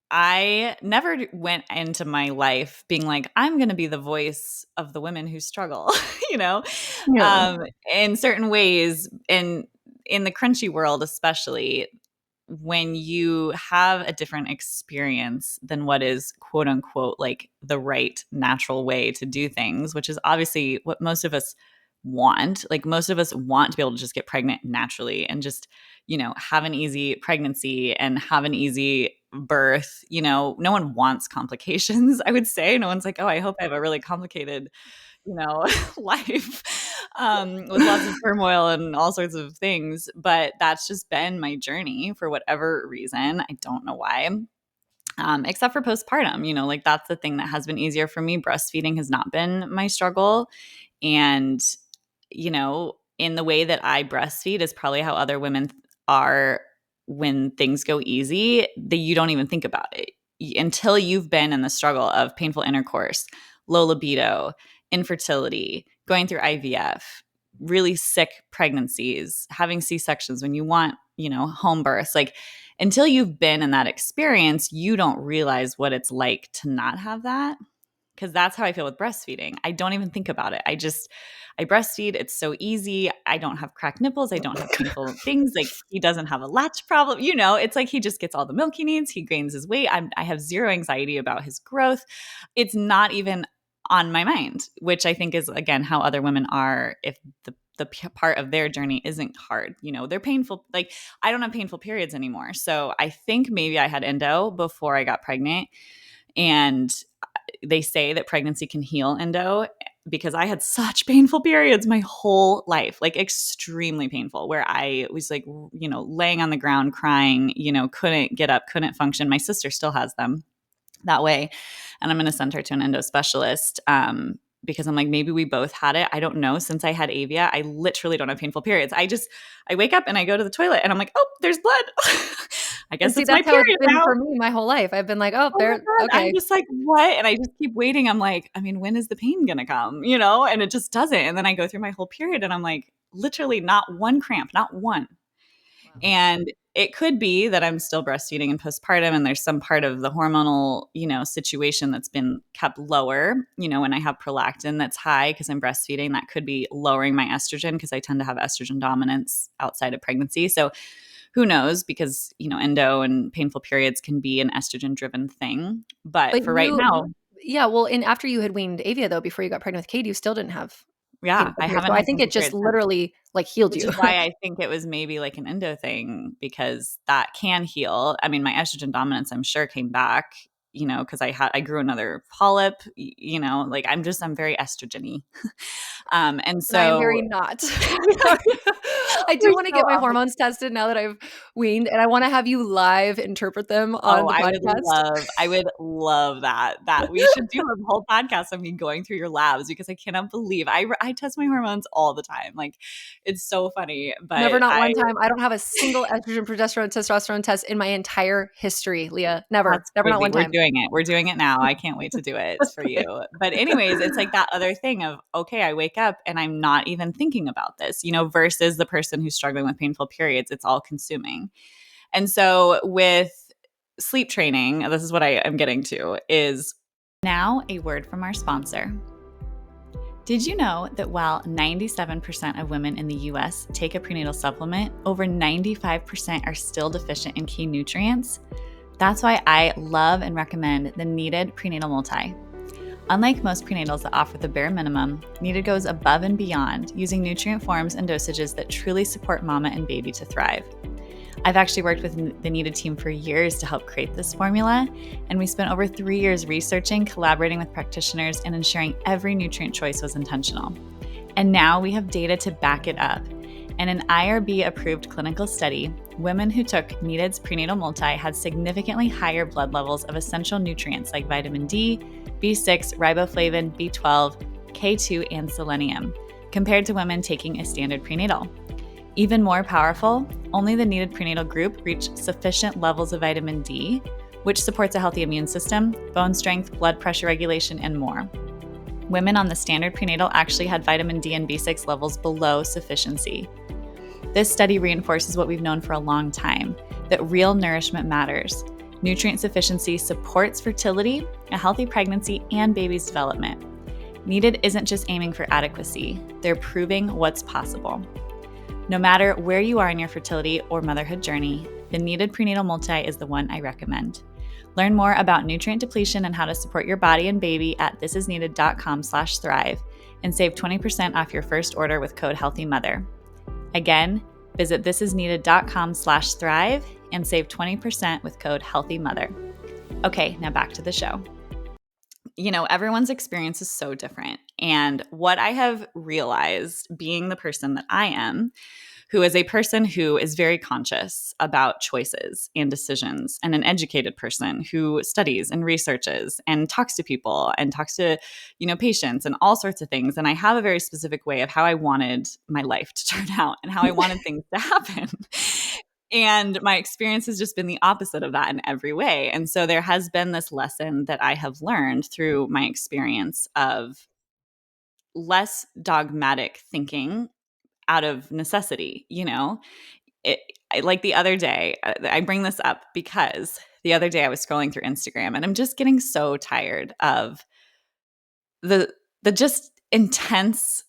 I never went into my life being like, I'm going to be the voice of the women who struggle, you know, Yeah. um, in certain ways. And in the crunchy world, especially when you have a different experience than what is quote unquote like the right natural way to do things, which is obviously what most of us want. Like most of us want to be able to just get pregnant naturally and just, have an easy pregnancy and have an easy birth. No one wants complications, I would say. No one's like, oh, I hope I have a really complicated, life with lots of turmoil and all sorts of things. But that's just been my journey for whatever reason. I don't know why. Except for postpartum, like that's the thing that has been easier for me. Breastfeeding has not been my struggle. And, in the way that I breastfeed is probably how other women are when things go easy, that you don't even think about it until you've been in the struggle of painful intercourse, low libido, infertility, going through IVF, really sick pregnancies, having C-sections when you want, home births. Like until you've been in that experience, you don't realize what it's like to not have that. Because that's how I feel with breastfeeding. I don't even think about it. I breastfeed. It's so easy. I don't have cracked nipples. I don't have painful things. Like he doesn't have a latch problem. It's like he just gets all the milk he needs. He gains his weight. I have zero anxiety about his growth. It's not even on my mind, which I think is, again, how other women are if the part of their journey isn't hard. They're painful. Like, I don't have painful periods anymore. So I think maybe I had endo before I got pregnant. And they say that pregnancy can heal endo because I had such painful periods my whole life, like extremely painful, where I was like, laying on the ground crying, couldn't get up, couldn't function. My sister still has them that way. And I'm going to send her to an endo specialist because I'm like, maybe we both had it. I don't know. Since I had avia, I literally don't have painful periods. I wake up and I go to the toilet and I'm like, oh, there's blood. I And guess see, it's my that's how it's period been now. for me my whole life. I've been like, "Oh, Oh my there God. I'm okay." just like, what? And I just keep waiting. I'm like, I mean, when is the pain going to come? And it just doesn't. And then I go through my whole period and I'm like, literally not one cramp, not one. Wow. And it could be that I'm still breastfeeding and postpartum, and there's some part of the hormonal, situation that's been kept lower. When I have prolactin that's high because I'm breastfeeding, that could be lowering my estrogen because I tend to have estrogen dominance outside of pregnancy. So who knows? Because, endo and painful periods can be an estrogen driven thing. But But for right now, yeah, well, and after you had weaned Avia though, before you got pregnant with Cade, you still didn't have yeah, painful I periods. haven't So I had think painful it just periods since. literally like healed Which you. is why I think it was maybe like an endo thing, because that can heal. I mean, my estrogen dominance, I'm sure, came back, because I grew another polyp, like I'm very estrogeny. And And I am so very not. I do we're wanna so get my opposite. hormones tested now that I've weaned, and I wanna have you live interpret them on Oh, the podcast. I would love that we should do a whole podcast of me going through your labs, because I cannot believe I test my hormones all the time. Like, it's so funny, Never, but not one time. I don't have a single estrogen, progesterone, testosterone test in my entire history, Leah. Never. that's Never, not crazy. one We're time. doing it. We're doing it now. I can't wait to do it for you. But anyways, it's like that other thing of, okay, I wake up and I'm not even thinking about this, versus the person who's struggling with painful periods. It's all consuming. And so with sleep training, this is what I am getting to, is now a word from our sponsor. Did you know that while 97% of women in the US take a prenatal supplement, over 95% are still deficient in key nutrients? That's why I love and recommend the Needed Prenatal Multi. Unlike most prenatals that offer the bare minimum, Needed goes above and beyond, using nutrient forms and dosages that truly support mama and baby to thrive. I've actually worked with the Needed team for years to help create this formula, and we spent over 3 years researching, collaborating with practitioners, and ensuring every nutrient choice was intentional. And now we have data to back it up. In an IRB-approved clinical study, women who took Needed's prenatal multi had significantly higher blood levels of essential nutrients like vitamin D, B6, riboflavin, B12, K2, and selenium, compared to women taking a standard prenatal. Even more powerful, only the Needed prenatal group reached sufficient levels of vitamin D, which supports a healthy immune system, bone strength, blood pressure regulation, and more. Women on the standard prenatal actually had vitamin D and B6 levels below sufficiency. This study reinforces what we've known for a long time, that real nourishment matters. Nutrient sufficiency supports fertility, a healthy pregnancy, and baby's development. Needed isn't just aiming for adequacy, they're proving what's possible. No matter where you are in your fertility or motherhood journey, the Needed Prenatal Multi is the one I recommend. Learn more about nutrient depletion and how to support your body and baby at thisisneeded.com/thrive and save 20% off your first order with code HEALTHYMOTHER. Again, visit thisisneeded.com/thrive and save 20% with code HEALTHYMOTHER. Okay, now back to the show. Everyone's experience is so different. And what I have realized, being the person that I am, who is a person who is very conscious about choices and decisions, and an educated person who studies and researches and talks to people and talks to, patients and all sorts of things. And I have a very specific way of how I wanted my life to turn out and how I wanted things to happen. And my experience has just been the opposite of that in every way. And so there has been this lesson that I have learned through my experience of less dogmatic thinking out of necessity. Like the other day, I bring this up because the other day I was scrolling through Instagram and I'm just getting so tired of the just intense,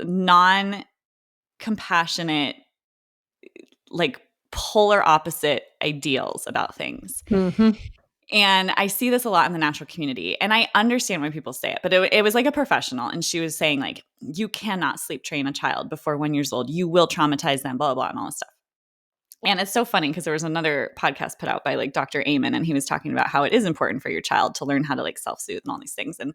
non-compassionate, like polar opposite ideals about things. Mhm. And I see this a lot in the natural community. And I understand why people say it, but it was like a professional. And she was saying, like, you cannot sleep train a child before 1 year old. You will traumatize them, blah, blah, blah, and all this stuff. And it's so funny because there was another podcast put out by like Dr. Amen, and he was talking about how it is important for your child to learn how to like self-soothe and all these things. And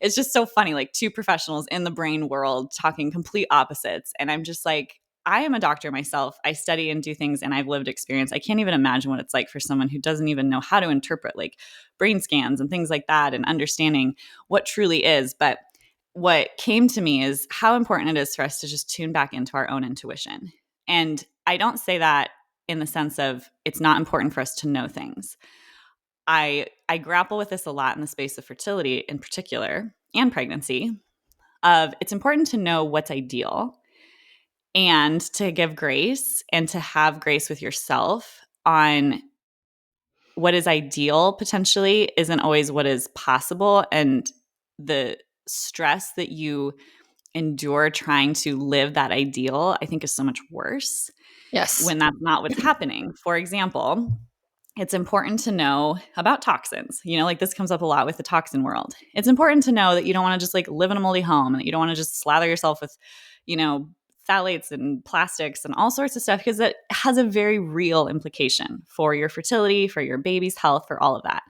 it's just so funny, like two professionals in the brain world talking complete opposites. And I'm just like, I am a doctor myself. I study and do things and I've lived experience. I can't even imagine what it's like for someone who doesn't even know how to interpret like brain scans and things like that and understanding what truly is. But what came to me is how important it is for us to just tune back into our own intuition. And I don't say that in the sense of it's not important for us to know things. I grapple with this a lot in the space of fertility in particular and pregnancy of it's important to know what's ideal and to give grace and to have grace with yourself on what is ideal potentially isn't always what is possible, and the stress that you endure trying to live that ideal I think is so much worse Yes. when that's not what's happening. For example, it's important to know about toxins. You know, like this comes up a lot with the toxin world. It's important to know that you don't want to just like live in a moldy home and that you don't want to just slather yourself with, you know, phthalates and plastics and all sorts of stuff because it has a very real implication for your fertility, for your baby's health, for all of that.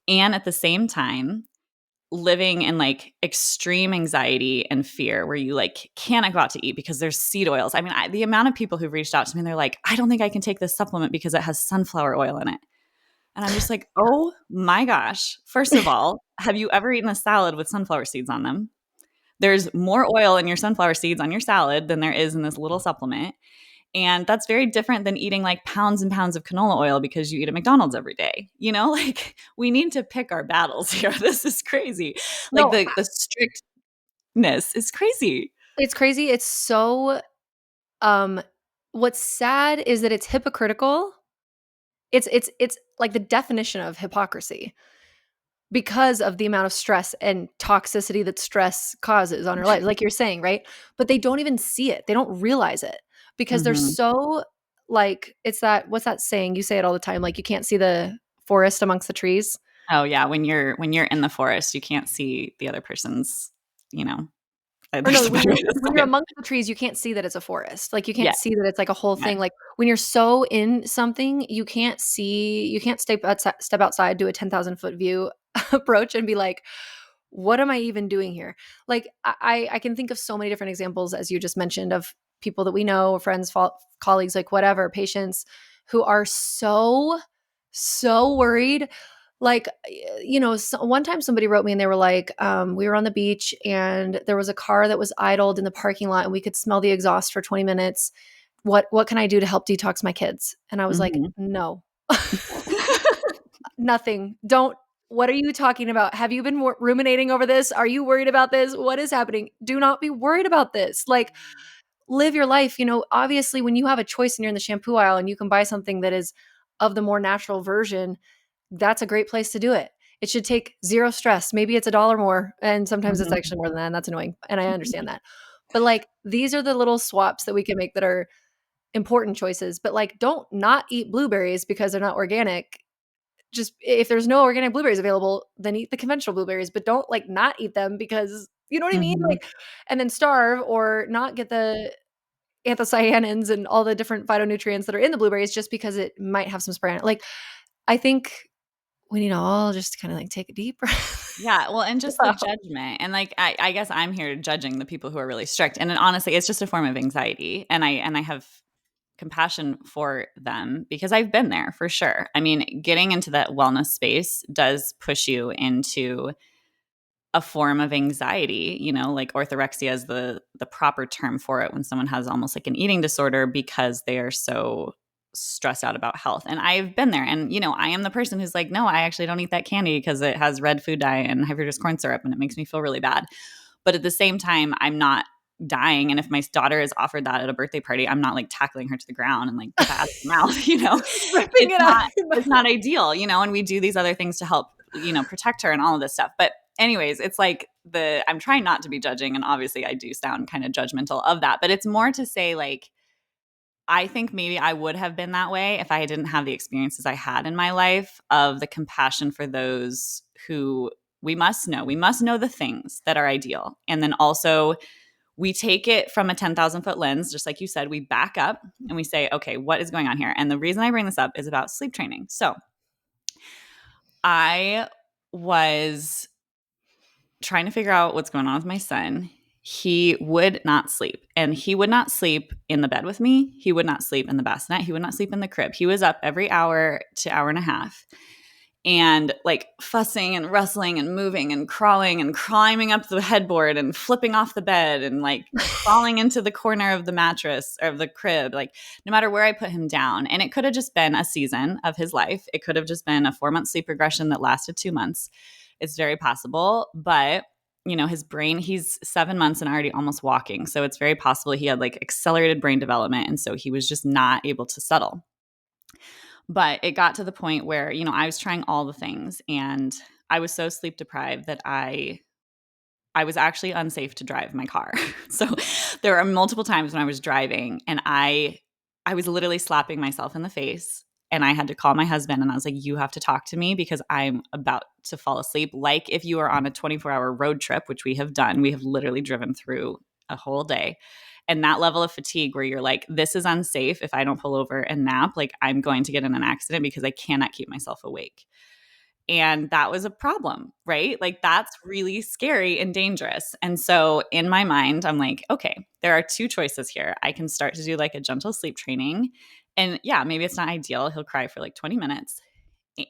And at the same time, living in like extreme anxiety and fear where you like cannot go out to eat because there's seed oils. I mean, the amount of people who've reached out to me and they're like, I don't think I can take this supplement because it has sunflower oil in it. And I'm just like, oh my gosh. First of all, have you ever eaten a salad with sunflower seeds on them? There's more oil in your sunflower seeds on your salad than there is in this little supplement. And that's very different than eating like pounds and pounds of canola oil because you eat at McDonald's every day. You know, like we need to pick our battles here. This is crazy. Like No, the strictness is crazy. it's crazy. It's so um what's sad is that it's hypocritical. It's like the definition of hypocrisy because of the amount of stress and toxicity that stress causes on our lives, like you're saying, right? But they don't even see it. They don't realize it because they're Hmm. so like it's that what's that saying? You say it all the time, like you can't see the forest amongst the trees. Oh yeah, when you're in the forest, you can't see the other person's. You know, Or there's no, a better way to when say you're it. amongst the trees, you can't see that it's a forest. Like, you Yeah, can't see that it's, like, a whole yeah. thing. Like, when you're so in something, you can't step outside, do a 10,000-foot view approach and be like, "What am I even doing here?" Like, I can think of so many different examples, as you just mentioned, of people that we know, friends, colleagues, like, whatever, patients who are so, so worried like one time somebody wrote me and they were like we were on the beach and there was a car that was idled in the parking lot and we could smell the exhaust for 20 minutes. What can I do to help detox my kids? And I was like, Mhm. no. Nothing. Don't. What are you talking about? Have you been ruminating over this? Are you worried about this? What is happening? Do not be worried about this. Like, live your life. Obviously, when you have a choice and you're in the shampoo aisle and you can buy something that is of the more natural version, that's a great place to do it. It should take zero stress. Maybe it's $1 more, and sometimes it's Mhm. actually more than that, and that's annoying, and I understand that. But, like, these are the little swaps that we can make that are important choices, but, like, don't not eat blueberries because they're not organic. Just if there's no organic blueberries available, then eat the conventional blueberries, but don't, like, not eat them because you know what I mean? Mhm. Like, and then starve or not get the anthocyanins and all the different phytonutrients that are in the blueberries just because it might have some spray on it. Like, I think we need to all just kinda, like, take a deep breath. Yeah, well, and just the Wow. judgment, and, like, I guess I'm here judging the people who are really strict, and then honestly, it's just a form of anxiety, and I have compassion for them because I've been there for sure. I mean, getting into that wellness space does push you into a form of anxiety, you know, like orthorexia is the proper term for it when someone has almost like an eating disorder because they are so stressed out about health. And I've been there, and you know, I am the person who's like, no, I actually don't eat that candy because it has red food dye and high fructose corn syrup and it makes me feel really bad. But at the same time, I'm not dying, and if my daughter is offered that at a birthday party, I'm not like tackling her to the ground and like get that out of your mouth. You know, Ripping it's it out of not your it's mouth. not ideal, you know, and we do these other things to help, you know, protect her and all of this stuff. But anyways, it's like I'm trying not to be judging, and obviously I do sound kind of judgmental of that, but it's more to say like I think maybe I would have been that way if I didn't have the experiences I had in my life of the compassion for those who we must know. We must know the things that are ideal. And then also, we take it from a 10,000-foot lens, just like you said, we back up and we say, okay, what is going on here? And the reason I bring this up is about sleep training. So I was trying to figure out what's going on with my son. He would not sleep, and he would not sleep in the bed with me. He would not sleep in the bassinet. He would not sleep in the crib. He was up every hour to hour and a half and like fussing and rustling and moving and crawling and climbing up the headboard and flipping off the bed and like crawling into the corner of the mattress or of the crib, like no matter where I put him down. And it could have just been a season of his life. It could have just been a 4-month sleep regression that lasted 2 months. It's very possible. But his brain, he's 7 months and already almost walking. So it's very possible he had like accelerated brain development. And so he was just not able to settle. But it got to the point where, I was trying all the things and I was so sleep deprived that I was actually unsafe to drive my car. So there are multiple times when I was driving and I was literally slapping myself in the face and I had to call my husband and I was like, you have to talk to me because I'm about to fall asleep. Like if you are on a 24-hour road trip, which we have done, we have literally driven through a whole day. And that level of fatigue where you're like, this is unsafe. If I don't pull over and nap, like I'm going to get in an accident because I cannot keep myself awake. And that was a problem, right? Like that's really scary and dangerous. And so in my mind, I'm like, okay, there are two choices here. I can start to do like a gentle sleep training. And yeah, maybe it's not ideal. He'll cry for like 20 minutes.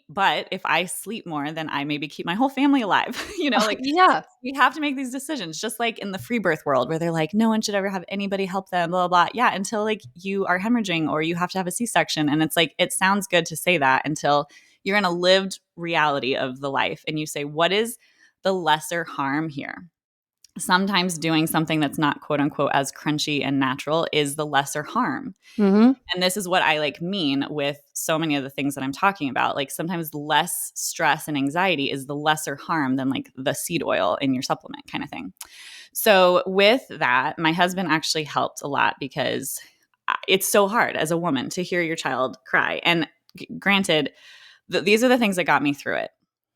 But if I sleep more, then I maybe keep my whole family alive. Like Yeah. we have to make these decisions, just like in the free birth world where they're like, no one should ever have anybody help them, blah, blah, blah. Yeah, until like you are hemorrhaging or you have to have a C-section. And it's like, it sounds good to say that until you're in a lived reality of the life and you say, what is the lesser harm here? Sometimes doing something that's not quote unquote as crunchy and natural is the lesser harm. Mm-hmm. And this is what I like mean with so many of the things that I'm talking about. Like sometimes less stress and anxiety is the lesser harm than like the seed oil in your supplement kind of thing. So with that, my husband actually helped a lot because it's so hard as a woman to hear your child cry. And granted, these are the things that got me through it.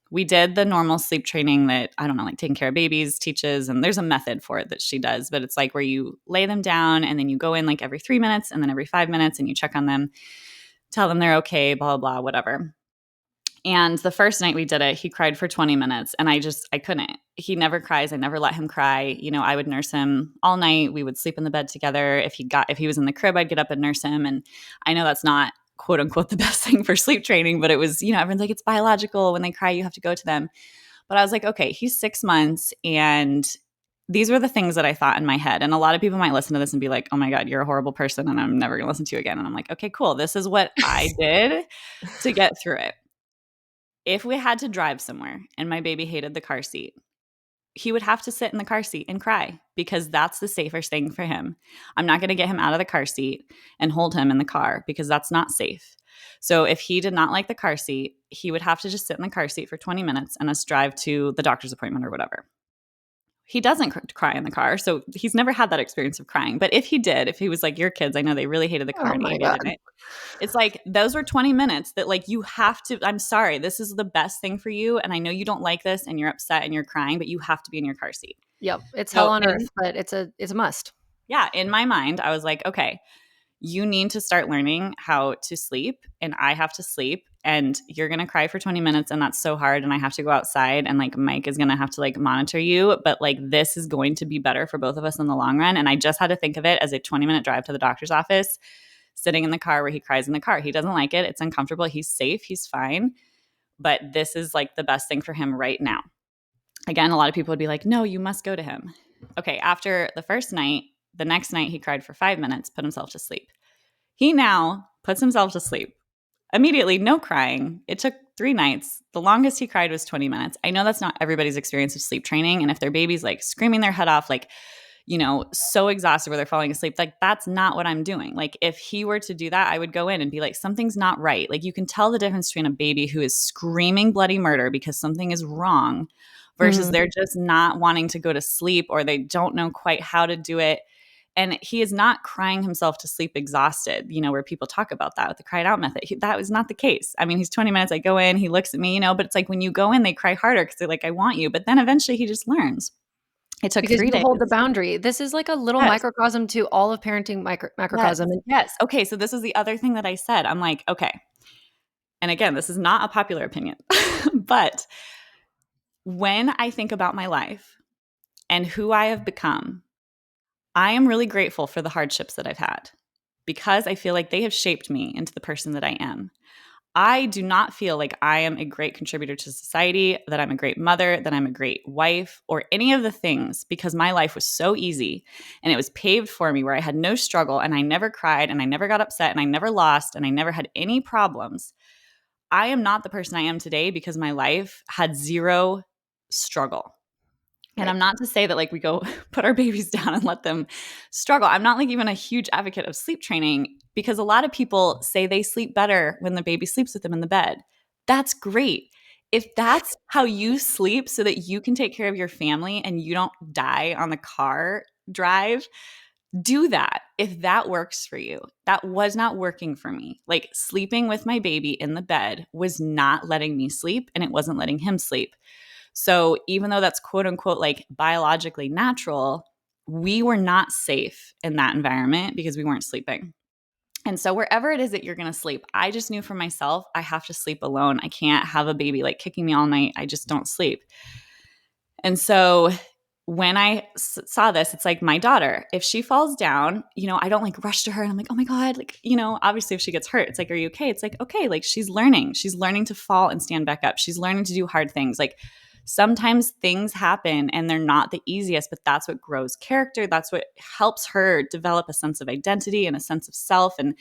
We did the normal sleep training that, I don't know, like taking care of babies teaches, and there's a method for it that she does, but it's like where you lay them down and then you go in like every 3 minutes and then every 5 minutes and you check on them, tell them they're okay, blah, blah, blah, whatever. And the first night we did it, he cried for 20 minutes and I couldn't. He never cries. I never let him cry. I would nurse him all night. We would sleep in the bed together. If he was in the crib, I'd get up and nurse him. And I know that's not quote unquote the best thing for sleep training, but it was, everyone's like, it's biological. When they cry, you have to go to them. But I was like, okay, he's 6 months. And these were the things that I thought in my head. And a lot of people might listen to this and be like, oh my God, you're a horrible person. And I'm never going to listen to you again. And I'm like, okay, cool. This is what I did to get through it. If we had to drive somewhere and my baby hated the car seat, he would have to sit in the car seat and cry because that's the safest thing for him. I'm not going to get him out of the car seat and hold him in the car because that's not safe. So if he did not like the car seat, he would have to just sit in the car seat for 20 minutes and us drive to the doctor's appointment or whatever. He doesn't cry in the car, so he's never had that experience of crying. But if he did, if he was like your kids, I know they really hated the car Oh and my hated God. it. It's like those were 20 minutes that like you have to, I'm sorry, this is the best thing for you. And I know you don't like this and you're upset and you're crying, but you have to be in your car seat. Yep. It's hell So on earth, but it's a must. in my mind, I was like, okay, you need to start learning how to sleep and I have to sleep and you're going to cry for 20 minutes and that's so hard and I have to go outside and like Mike is going to have to like monitor you, but like this is going to be better for both of us in the long run. And I just had to think of it as a 20-minute drive to the doctor's office, sitting in the car where he cries in the car. He doesn't like it. It's uncomfortable. He's safe. He's fine. But this is like the best thing for him right now. Again, a lot of people would be like, no, you must go to him. Okay, after the first night, the next night he cried for 5 minutes, put himself to sleep. He now puts himself to sleep. Immediately, no crying. It took 3 nights. The longest he cried was 20 minutes. I know that's not everybody's experience of sleep training. And if their baby's like screaming their head off, like, so exhausted where they're falling asleep, like that's not what I'm doing. Like if he were to do that, I would go in and be like, something's not right. Like you can tell the difference between a baby who is screaming bloody murder because something is wrong versus Mhm. they're just not wanting to go to sleep or they don't know quite how to do it. And he is not crying himself to sleep exhausted, where people talk about that with the cried out method. That was not the case. I mean, he's 20 minutes. I go in, he looks at me, but it's like when you go in, they cry harder because they're like, I want you. But then eventually he just learns. It took Because 3 days. you hold the boundary. This is like a little Yes. microcosm to all of parenting Yes. macrocosm. And Yes. Okay. So this is the other thing that I said. I'm like, okay. And again, this is not a popular opinion, but when I think about my life and who I have become, I am really grateful for the hardships that I've had because I feel like they have shaped me into the person that I am. I do not feel like I am a great contributor to society, that I'm a great mother, that I'm a great wife, or any of the things because my life was so easy and it was paved for me where I had no struggle and I never cried and I never got upset and I never lost and I never had any problems. I am not the person I am today because my life had zero struggle. And right. I'm not to say that like we go put our babies down and let them struggle. I'm not like even a huge advocate of sleep training because a lot of people say they sleep better when the baby sleeps with them in the bed. That's great. If that's how you sleep so that you can take care of your family and you don't die on the car drive, do that if that works for you. That was not working for me. Like sleeping with my baby in the bed was not letting me sleep and it wasn't letting him sleep. So even though that's quote unquote like biologically natural, we were not safe in that environment because we weren't sleeping. And so wherever it is that you're going to sleep, I just knew for myself, I have to sleep alone. I can't have a baby like kicking me all night. I just don't sleep. And so when I saw this, it's like my daughter, if she falls down, I don't like rush to her and I'm like, oh my God, like, obviously if she gets hurt, it's like, are you okay? It's like, okay, like she's learning. She's learning to fall and stand back up. She's learning to do hard things. Like sometimes things happen and they're not the easiest, but that's what grows character. That's what helps her develop a sense of identity and a sense of self. And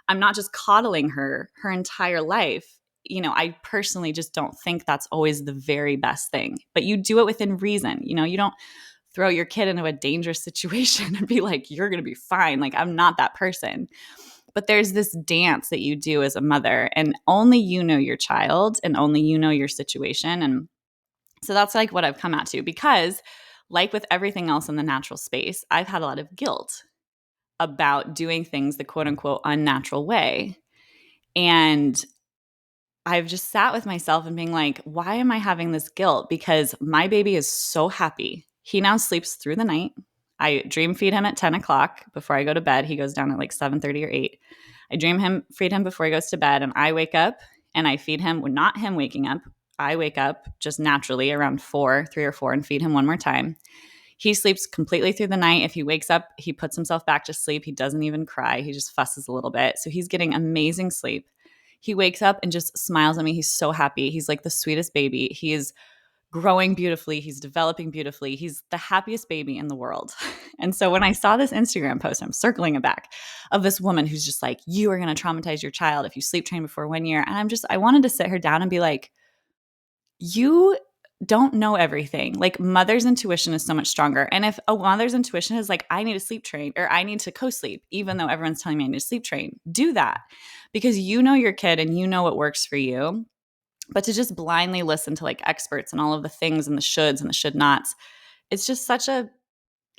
I'm not just coddling her entire life. I personally just don't think that's always the very best thing, but you do it within reason. You don't throw your kid into a dangerous situation and be like, you're going to be fine. Like, I'm not that person. But there's this dance that you do as a mother, and only you know your child and only you know your situation. And so that's like what I've come out to because, like with everything else in the natural space, I've had a lot of guilt about doing things the quote unquote unnatural way. And I've just sat with myself and being like, why am I having this guilt? Because my baby is so happy. He now sleeps through the night. I dream feed him at 10 o'clock before I go to bed. He goes down at like 7:30 or 8. I feed him before he goes to bed, and I wake up and I feed him, well, not him waking up. I wake up just naturally around 3 or 4, and feed him one more time. He sleeps completely through the night. If he wakes up, he puts himself back to sleep. He doesn't even cry. He just fusses a little bit. So he's getting amazing sleep. He wakes up and just smiles at me. He's so happy. He's like the sweetest baby. He is growing beautifully. He's developing beautifully. He's the happiest baby in the world. And so when I saw this Instagram post, I'm circling it back, of this woman who's just like, you are going to traumatize your child if you sleep train before 1 year. And I wanted to sit her down and be like, you don't know everything. Like mother's intuition is so much stronger. And if a mother's intuition is like, I need to sleep train or I need to co-sleep, even though everyone's telling me I need to sleep train, do that because you know your kid and you know what works for you. But to just blindly listen to like experts and all of the things and the shoulds and the should nots, it's just such a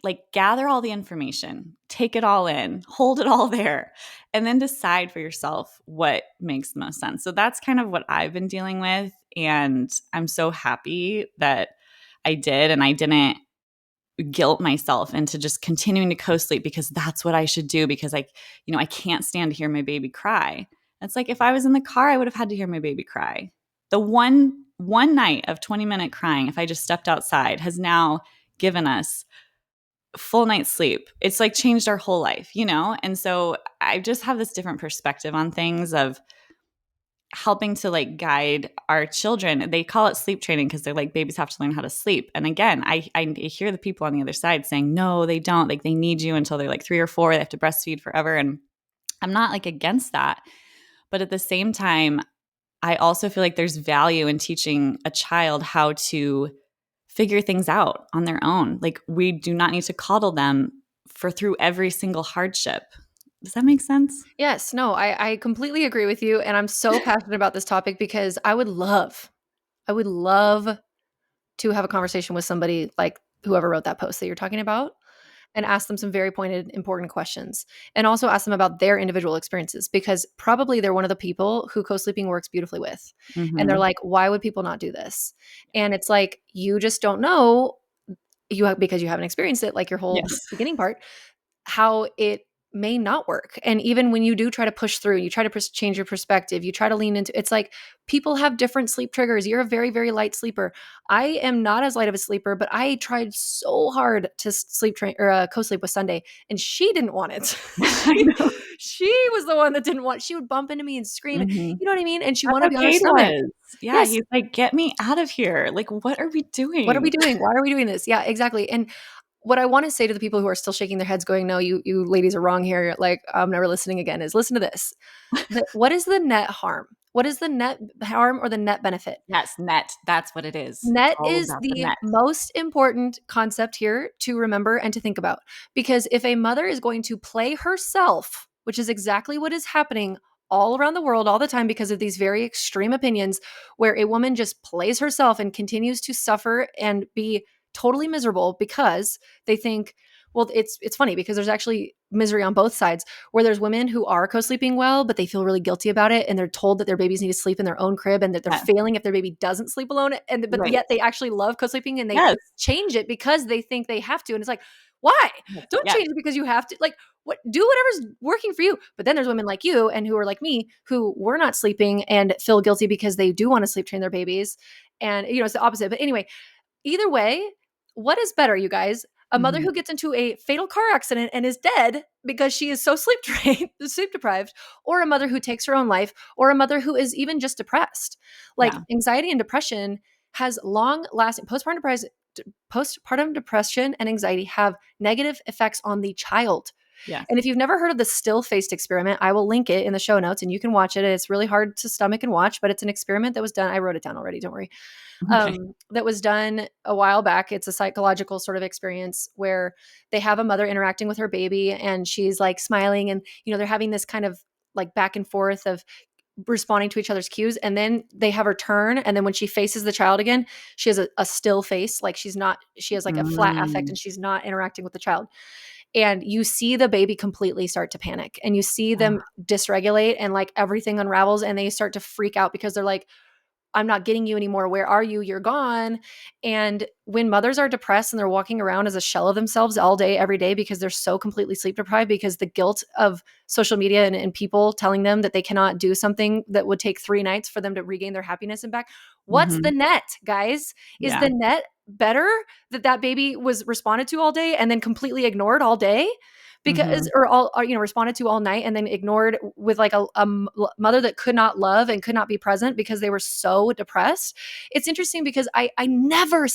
like gather all the information, take it all in, hold it all there, and then decide for yourself what makes the most sense. So that's kind of what I've been dealing with. And I'm so happy that I did. And I didn't guilt myself into just continuing to co-sleep because that's what I should do because I can't stand to hear my baby cry. It's like if I was in the car, I would have had to hear my baby cry. The one night of 20-minute crying, if I just stepped outside, has now given us full night's sleep. It's like changed our whole life, And so I just have this different perspective on things of helping to like guide our children. They call it sleep training because they're like babies have to learn how to sleep. And again, I hear the people on the other side saying, no, they don't. Like they need you until they're like 3 or 4. They have to breastfeed forever. And I'm not like against that. But at the same time, I also feel like there's value in teaching a child how to figure things out on their own. Like we do not need to coddle them for through every single hardship. Does that make sense? Yes, no, I completely agree with you. And I'm so passionate about this topic because I would love to have a conversation with somebody like whoever wrote that post that you're talking about. and ask them some very pointed, important questions. And also ask them about their individual experiences because probably they're one of the people who co sleeping works beautifully with. And they're Mhm. like, why would people not do this? And it's like, you just don't know because you haven't experienced it, like your whole Yes. beginning part, how it may not work. And even when you do try to push through, you try to change your perspective, you try to lean into it's like people have different sleep triggers. You're a very, very light sleeper. I am not as light of a sleeper, but I tried so hard to sleep train or co-sleep with Sunday, and she didn't want it. I she know. she was the one that didn't want. She would bump into me and scream. Mhm. You know what I mean? And she wanted to That's be on her okay stomach. was. Yeah, Yes. he's like, "Get me out of here. Like, what are we What are we doing?" doing? Why are we doing this? Yeah, exactly. And what I want to say to the people who are still shaking their heads going, no, you ladies are wrong here. Like, I'm never listening again is listen to this. What is the net harm? What is the net harm or the net benefit? Yes, net. That's what it is. It's Net all is about the the net. most important concept here to remember and to think about. Because if a mother is going to play herself, which is exactly what is happening all around the world all the time because of these very extreme opinions, where a woman just plays herself and continues to suffer and be totally miserable because they think, well, it's funny because there's actually misery on both sides where there's women who are co-sleeping well, but they feel really guilty about it and they're told that their babies need to sleep in their own crib and that they're Yeah. failing if their baby doesn't sleep alone and but Right. yet they actually love co-sleeping and they Yes. change it because they think they have to and it's like, why? Yes. Don't Yes. change it because you have to. Like what do whatever's working for you. But then there's women like you and who are like me who were not sleeping and feel guilty because they do want to sleep train their babies. And it's the opposite. But anyway, either way, what is better, you guys? A mother Mhm. who gets into a fatal car accident and is dead because she is so sleep trained, sleep deprived, or a mother who takes her own life, or a mother who is even just depressed. Like Yeah. anxiety and depression has long lasting postpartum depression and anxiety have negative effects on the child. Yes. And if you've never heard of the still faced experiment, I will link it in the show notes and you can watch it. It's really hard to stomach and watch, but it's an experiment that was done. I wrote it down already. Don't worry. Okay. That was done a while back. It's a psychological sort of experience where they have a mother interacting with her baby and she's like smiling and they're having this kind of like back and forth of responding to each other's cues and then they have her turn and then when she faces the child again she has a still face like she has like a flat affect Mm. and she's not interacting with the child and you see the baby completely start to panic and you see them dysregulate and like everything unravels and they start to freak out because they're like I'm not getting you anymore. Where are you? You're gone. And when mothers are depressed and they're walking around as a shell of themselves all day, every day, because they're so completely sleep deprived, because the guilt of social media and people telling them that they cannot do something that would take 3 nights for them to regain their happiness and back. What's the Mhm. net, guys? Is Yeah. the net better that baby was responded to all day and then completely ignored all day? Because Mhm. or responded to all night and then ignored with like mother that could not love and could not be present because they were so depressed. It's interesting because I never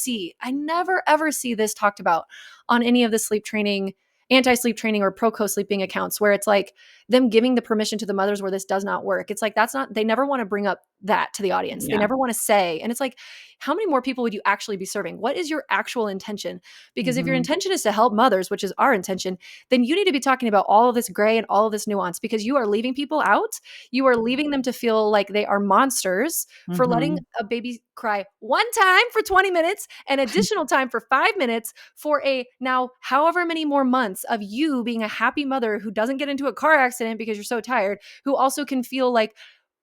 ever see this talked about on any of the sleep training, anti-sleep training or pro co-sleeping accounts where it's like them giving the permission to the mothers where this does not work. It's like that's not they never want to bring up that to the audience. They Yeah. never want to say. And it's like how many more people would you actually be serving? What is your actual intention? Because if your Mhm. intention is to help mothers, which is our intention, then you need to be talking about all of this gray and all of this nuance because you are leaving people out. You are leaving them to feel like they are monsters for letting Mhm. a baby cry one time for 20 minutes and additional time for 5 minutes for a now however many more months of you being a happy mother who doesn't get into a car accident because you're so tired, who also can feel like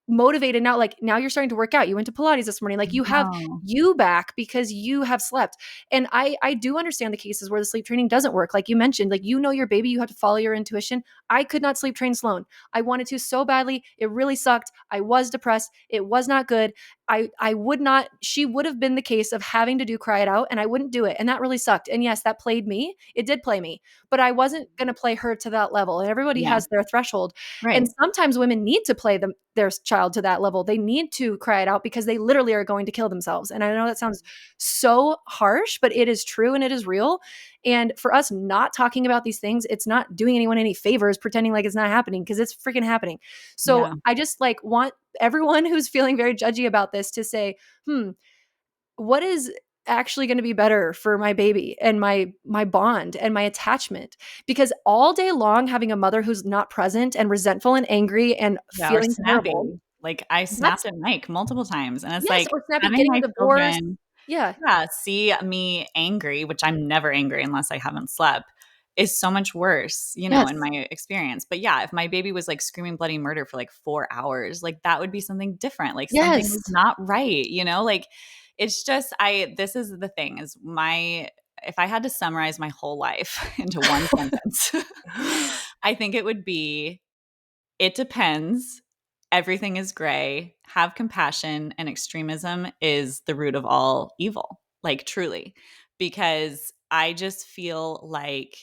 motivated now like now you're starting to work out you went to Pilates this morning like you have No. you back because you have slept and I do understand the cases where the sleep training doesn't work like you mentioned like your baby you have to follow your intuition. I could not sleep train Sloan. I wanted to so badly. It really sucked. I was depressed. It was not good. I would not she would have been the case of having to do cry it out and I wouldn't do it and that really sucked and yes that played me. It did play me but I wasn't going to play her to that level and everybody Yeah. has their threshold and Right. sometimes women need to play their child to that level. They need to cry it out because they literally are going to kill themselves. And I know that sounds so harsh, but it is true and it is real. And for us not talking about these things, it's not doing anyone any favors pretending like it's not happening because it's freaking happening. So Yeah. I just like want everyone who's feeling very judgy about this to say, what is actually going to be better for my baby and my bond and my attachment because all day long having a mother who's not present and resentful and angry and Yeah, or feeling terrible snapping. Like, I that's snapped at Mike multiple times, and it's yes like or snapping having getting a my divorce children yeah yeah, see me angry, which I'm never angry unless I haven't slept, is so much worse, in Yes. my experience. But yeah, if my baby was like screaming bloody murder for like 4 hours, like that would be something different. Like something Yes. was not right, like it's just, this is the thing is if I had to summarize my whole life into one sentence, I think it would be, it depends. Everything is gray. Have compassion, and extremism is the root of all evil. Like truly, because I just feel like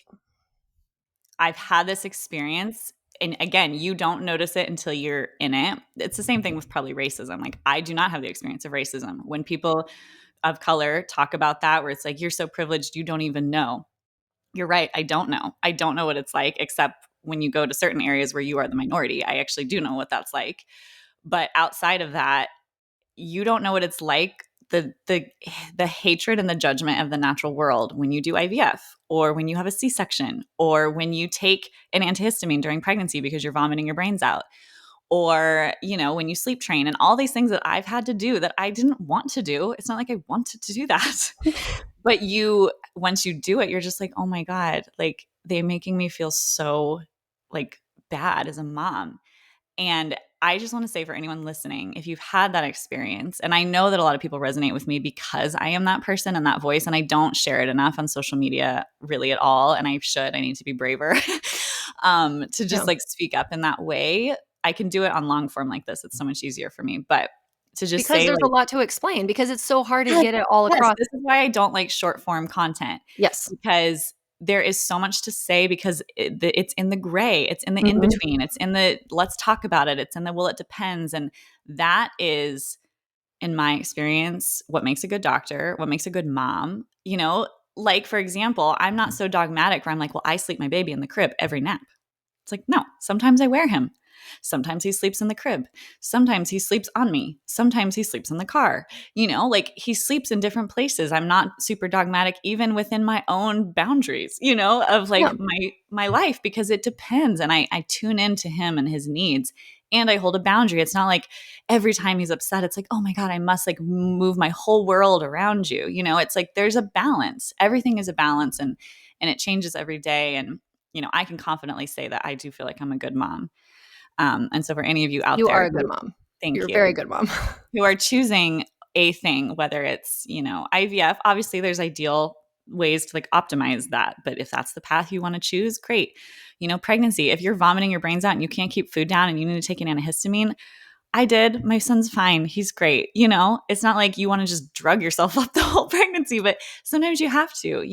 I've had this experience. And again, you don't notice it until you're in it. It's the same thing with probably racism. Like, I do not have the experience of racism. When people of color talk about that, where it's like, you're so privileged, you don't even know. You're right. I don't know. I don't know what it's like, except when you go to certain areas where you are the minority. I actually do know what that's like. But outside of that, you don't know what it's like, the hatred and the judgment of the natural world when you do IVF, or when you have a C-section, or when you take an antihistamine during pregnancy because you're vomiting your brains out, or when you sleep train, and all these things that I've had to do that I didn't want to do. It's not like I wanted to do that. But once you do it, you're just like, oh my God, like they're making me feel so like bad as a mom. And I just want to say, for anyone listening, if you've had that experience, and I know that a lot of people resonate with me because I am that person and that voice, and I don't share it enough on social media really at all. And I should, I need to be braver to just Yeah. like speak up in that way. I can do it on long form like this. It's so much easier for me. But to just Because say, there's a like, lot to explain because it's so hard to yes, get it all yes, across. this is why I don't like short form content, Yes. because there is so much to say, because it's in the gray, it's in the in Mhm. between, it's in the let's talk about it, it's in the well, it depends. And that is, in my experience, what makes a good doctor, what makes a good mom. Like, for example, I'm not so dogmatic where I'm like, well, I sleep my baby in the crib every nap. It's like, no, sometimes I wear him. Sometimes he sleeps in the crib. Sometimes he sleeps on me. Sometimes he sleeps in the car. Like he sleeps in different places. I'm not super dogmatic even within my own boundaries, of Yeah. like my life, because it depends. And I tune into him and his needs, and I hold a boundary. It's not like every time he's upset, it's like, oh my God, I must like move my whole world around you. It's like there's a balance. Everything is a balance, and it changes every day. And I can confidently say that I do feel like I'm a good mom. And so for any of you out You are there a good who, mom. thank You're a very you, good mom. who are choosing a thing, whether it's, IVF, obviously there's ideal ways to like optimize that. But if that's the path you want to choose, great. Pregnancy, if you're vomiting your brains out and you can't keep food down and you need to take an antihistamine, I did. My son's fine. He's great. It's not like you want to just drug yourself up the whole pregnancy, but sometimes you have to,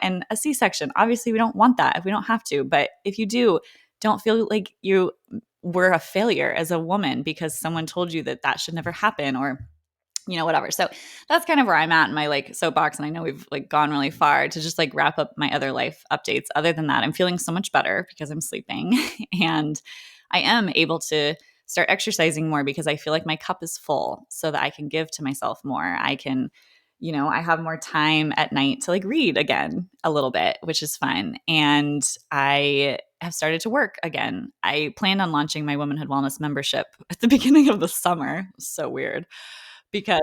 and a C-section, obviously we don't want that if we don't have to. But if you do, don't feel like you were a failure as a woman because someone told you that that should never happen, or whatever. So that's kind of where I'm at in my like soapbox. And I know we've like gone really far to just like wrap up my other life updates. Other than that, I'm feeling so much better because I'm sleeping and I am able to start exercising more because I feel like my cup is full so that I can give to myself more. I can, I have more time at night to like read again a little bit, which is fun. And I have started to work again. I planned on launching my Womanhood Wellness membership at the beginning of the summer. So weird, because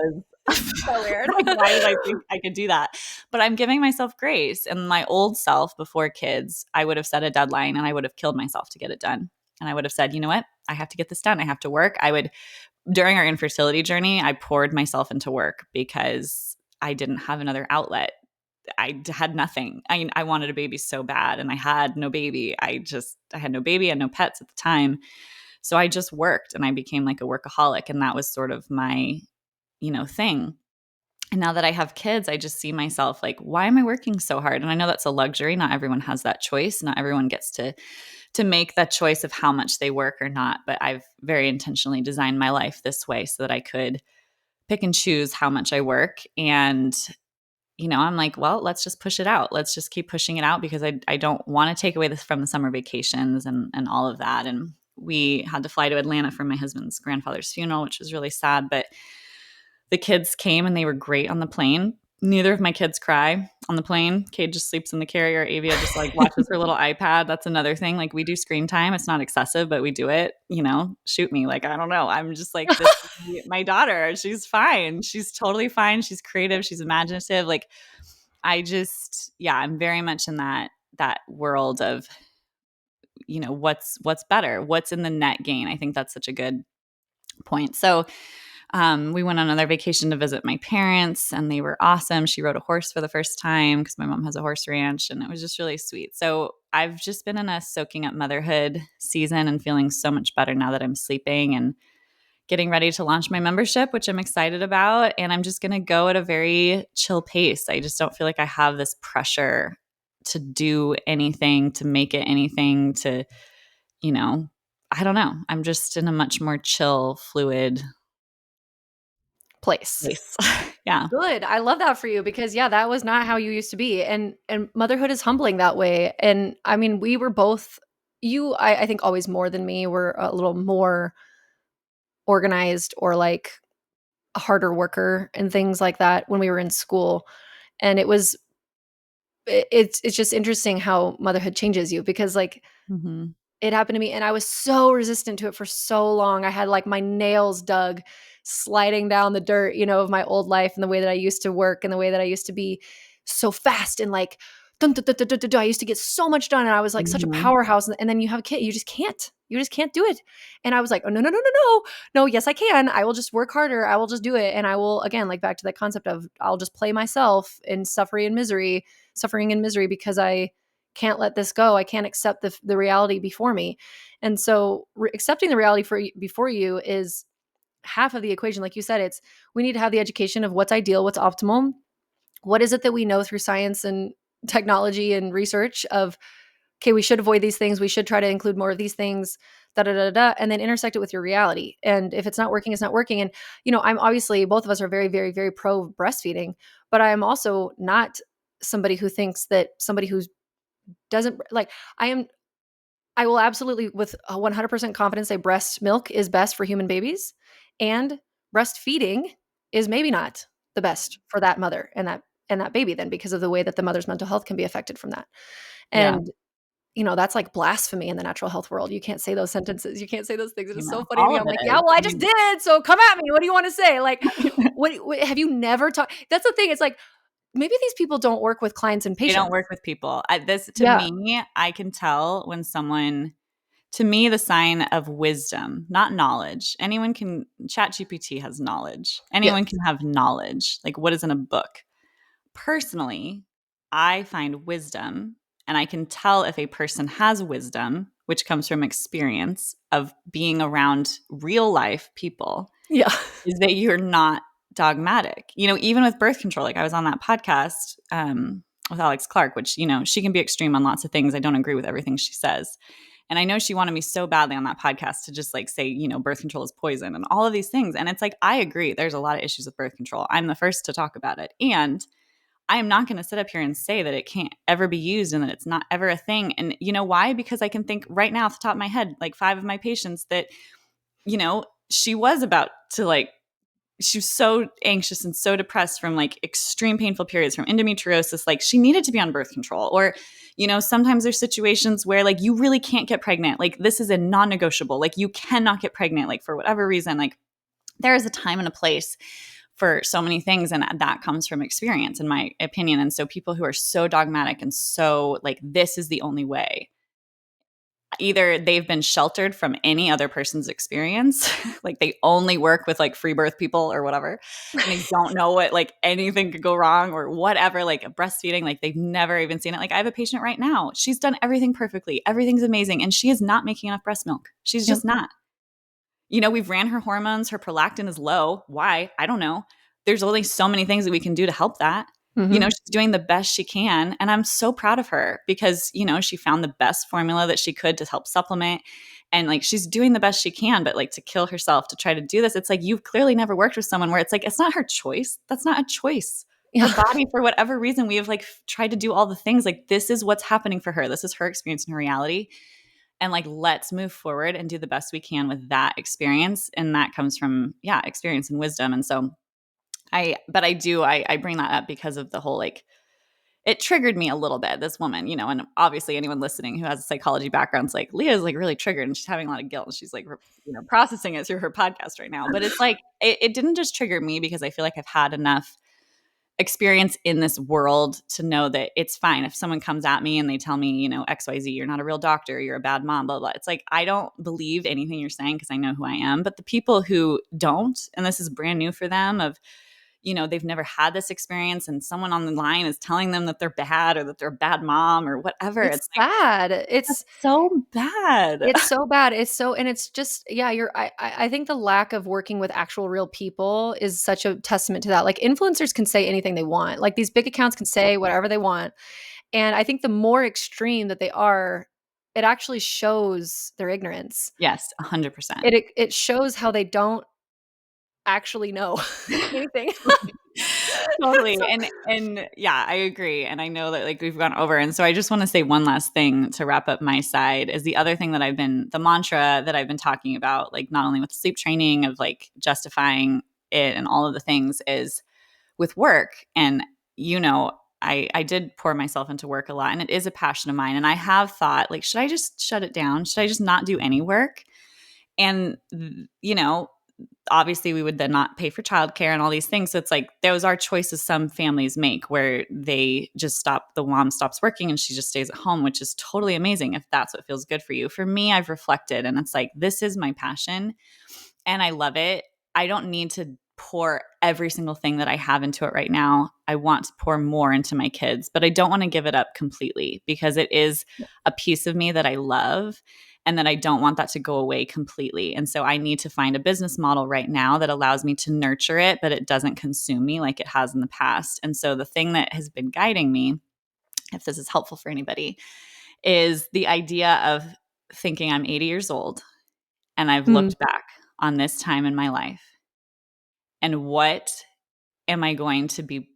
So weird. like, why did I think I could do that? But I'm giving myself grace. And my old self before kids, I would have set a deadline and I would have killed myself to get it done. And I would have said, you know what? I have to get this done. I have to work. During our infertility journey, I poured myself into work because I didn't have another outlet. I had nothing. I wanted a baby so bad and I had no baby. I had no baby and no pets at the time. So I just worked and I became like a workaholic. And that was sort of my, thing. And now that I have kids, I just see myself like, why am I working so hard? And I know that's a luxury. Not everyone has that choice. Not everyone gets to make that choice of how much they work or not. But I've very intentionally designed my life this way so that I could pick and choose how much I work. And, I'm like, well, let's just push it out. Let's just keep pushing it out because I don't want to take away this from the summer vacations and all of that. And we had to fly to Atlanta for my husband's grandfather's funeral, which was really sad. But the kids came and they were great on the plane. Neither of my kids cry on the plane. Cade just sleeps in the carrier. Avia just like watches her little iPad. That's another thing. Like we do screen time. It's not excessive, but we do it. Shoot me. Like I don't know. I'm just like this. My daughter. She's fine. She's totally fine. She's creative. She's imaginative. Like I just, yeah, I'm very much in that that world of, what's better, what's in the net gain. I think that's such a good point. So we went on another vacation to visit my parents, and they were awesome. She rode a horse for the first time because my mom has a horse ranch, and it was just really sweet. So I've just been in a soaking up motherhood season and feeling so much better now that I'm sleeping, and getting ready to launch my membership, which I'm excited about. And I'm just going to go at a very chill pace. I just don't feel like I have this pressure to do anything, to make it anything, to, you know, I don't know. I'm just in a much more chill, fluid Place. place. Yeah. Good. I love that for you because yeah, that was not how you used to be. And motherhood is humbling that way. And I mean, we were both I think always more than me were a little more organized or like a harder worker and things like that when we were in school. And it's just interesting how motherhood changes you because like Hmm. it happened to me, and I was so resistant to it for so long. I had, like, my nails dug sliding down the dirt, of my old life and the way that I used to work and the way that I used to be so fast and, like, dun, dun, dun, dun, dun, dun, dun. I used to get so much done, and I was, like, such a Hmm. powerhouse, and then you have a kid, you just can't. You just can't do it, and I was like, "Oh, no, no, no, no, no. No, yes, I can. I will just work harder. I will just do it, and I will" again, like, back to that concept of I'll just play myself in suffering and misery because I can't let this go. I can't accept the reality before me. And so accepting the reality before you is half of the equation. Like you said, it's we need to have the education of what's ideal, what's optimal. What is it that we know through science and technology and research of, okay, we should avoid these things. We should try to include more of these things, da da da da, and then intersect it with your reality. And if it's not working, it's not working. And, I'm obviously, both of us are very, very, very pro breastfeeding, but I am also not somebody who thinks that somebody who's doesn't like I will absolutely with a 100% confidence say breast milk is best for human babies and breastfeeding is maybe not the best for that mother and that baby then because of the way that the mother's mental health can be affected from that. Yeah. And that's like blasphemy in the natural health world. You can't say those sentences. You can't say those things. It is so funny to All me. of I'm it like, yeah, is. well, I I just mean, did. So come at me. What do you want to say? Like, what have you never talked? That's the thing. It's like maybe these people don't work with clients and they don't patients. work with people. This to Yeah. me, I can tell when someone, to me, the sign of wisdom, not knowledge. Anyone can, Chat GPT has knowledge. Yes. Anyone can have knowledge. Like what is in a book? Personally, I find wisdom, and I can tell if a person has wisdom, which comes from experience of being around real life people, Yeah. is that you're not dogmatic. Even with birth control, like I was on that podcast with Alex Clark, which, she can be extreme on lots of things. I don't agree with everything she says. And I know she wanted me so badly on that podcast to just like say, birth control is poison and all of these things. And it's like, I agree. There's a lot of issues with birth control. I'm the first to talk about it. And I am not going to sit up here and say that it can't ever be used and that it's not ever a thing. And you know why? Because I can think right now off the top of my head, like 5 of my patients that, she was about to like, she was so anxious and so depressed from like extreme painful periods from endometriosis, like she needed to be on birth control. Or sometimes there's situations where like you really can't get pregnant, like this is a non-negotiable, like you cannot get pregnant, like for whatever reason, like there is a time and a place for so many things, and that comes from experience in my opinion. And so people who are so dogmatic and so like this is the only way, either they've been sheltered from any other person's experience, like they only work with like free birth people or whatever, and they don't know what like anything could go wrong or whatever, like breastfeeding, like they've never even seen it. Like I have a patient right now, she's done everything perfectly, everything's amazing, and she is not making enough breast milk. She's Yep. just not. We've ran her hormones, her prolactin is low. Why? I don't know. There's only so many things that we can do to help that. Mhm. She's doing the best she can. And I'm so proud of her because, she found the best formula that she could to help supplement. And like she's doing the best she can, but like to kill herself to try to do this, it's like you've clearly never worked with someone where it's like, it's not her choice. That's not a choice. Her Yeah. body, for whatever reason, we have like tried to do all the things. Like this is what's happening for her. This is her experience and her reality, and like let's move forward and do the best we can with that experience. And that comes from experience and wisdom. And so I bring that up because of the whole like it triggered me a little bit, this woman, and obviously anyone listening who has a psychology background's like, Leah's like really triggered and she's having a lot of guilt and she's like, processing it through her podcast right now. But it's like, it didn't just trigger me because I feel like I've had enough experience in this world to know that it's fine if someone comes at me and they tell me, XYZ, you're not a real doctor, you're a bad mom, blah, blah. It's like, I don't believe anything you're saying because I know who I am. But the people who don't, and this is brand new for them, of, they've never had this experience and someone on the line is telling them that they're bad or that they're a bad mom or whatever. It's It's like, sad. that's so bad. It's so bad. It's so, and it's just, yeah, I think the lack of working with actual real people is such a testament to that. Like influencers can say anything they want. Like these big accounts can say whatever they want. And I think the more extreme that they are, it actually shows their ignorance. Yes, 100%. It shows how they don't actually know anything. Totally. So, And yeah, I agree. And I know that like we've gone over. And so I just want to say one last thing to wrap up my side is the other thing that the mantra that I've been talking about, like not only with sleep training of like justifying it and all of the things is with work. And I did pour myself into work a lot and it is a passion of mine. And I have thought like, should I just shut it down? Should I just not do any work? And obviously we would then not pay for childcare and all these things. So it's like those are choices some families make where they just the mom stops working and she just stays at home, which is totally amazing if that's what feels good for you. For me, I've reflected and it's like, this is my passion and I love it. I don't need to pour every single thing that I have into it right now. I want to pour more into my kids, but I don't want to give it up completely because it is a piece of me that I love and that I don't want that to go away completely. And so I need to find a business model right now that allows me to nurture it, but it doesn't consume me like it has in the past. And so the thing that has been guiding me, if this is helpful for anybody, is the idea of thinking I'm 80 years old and I've mm, looked back on this time in my life and what am I going to be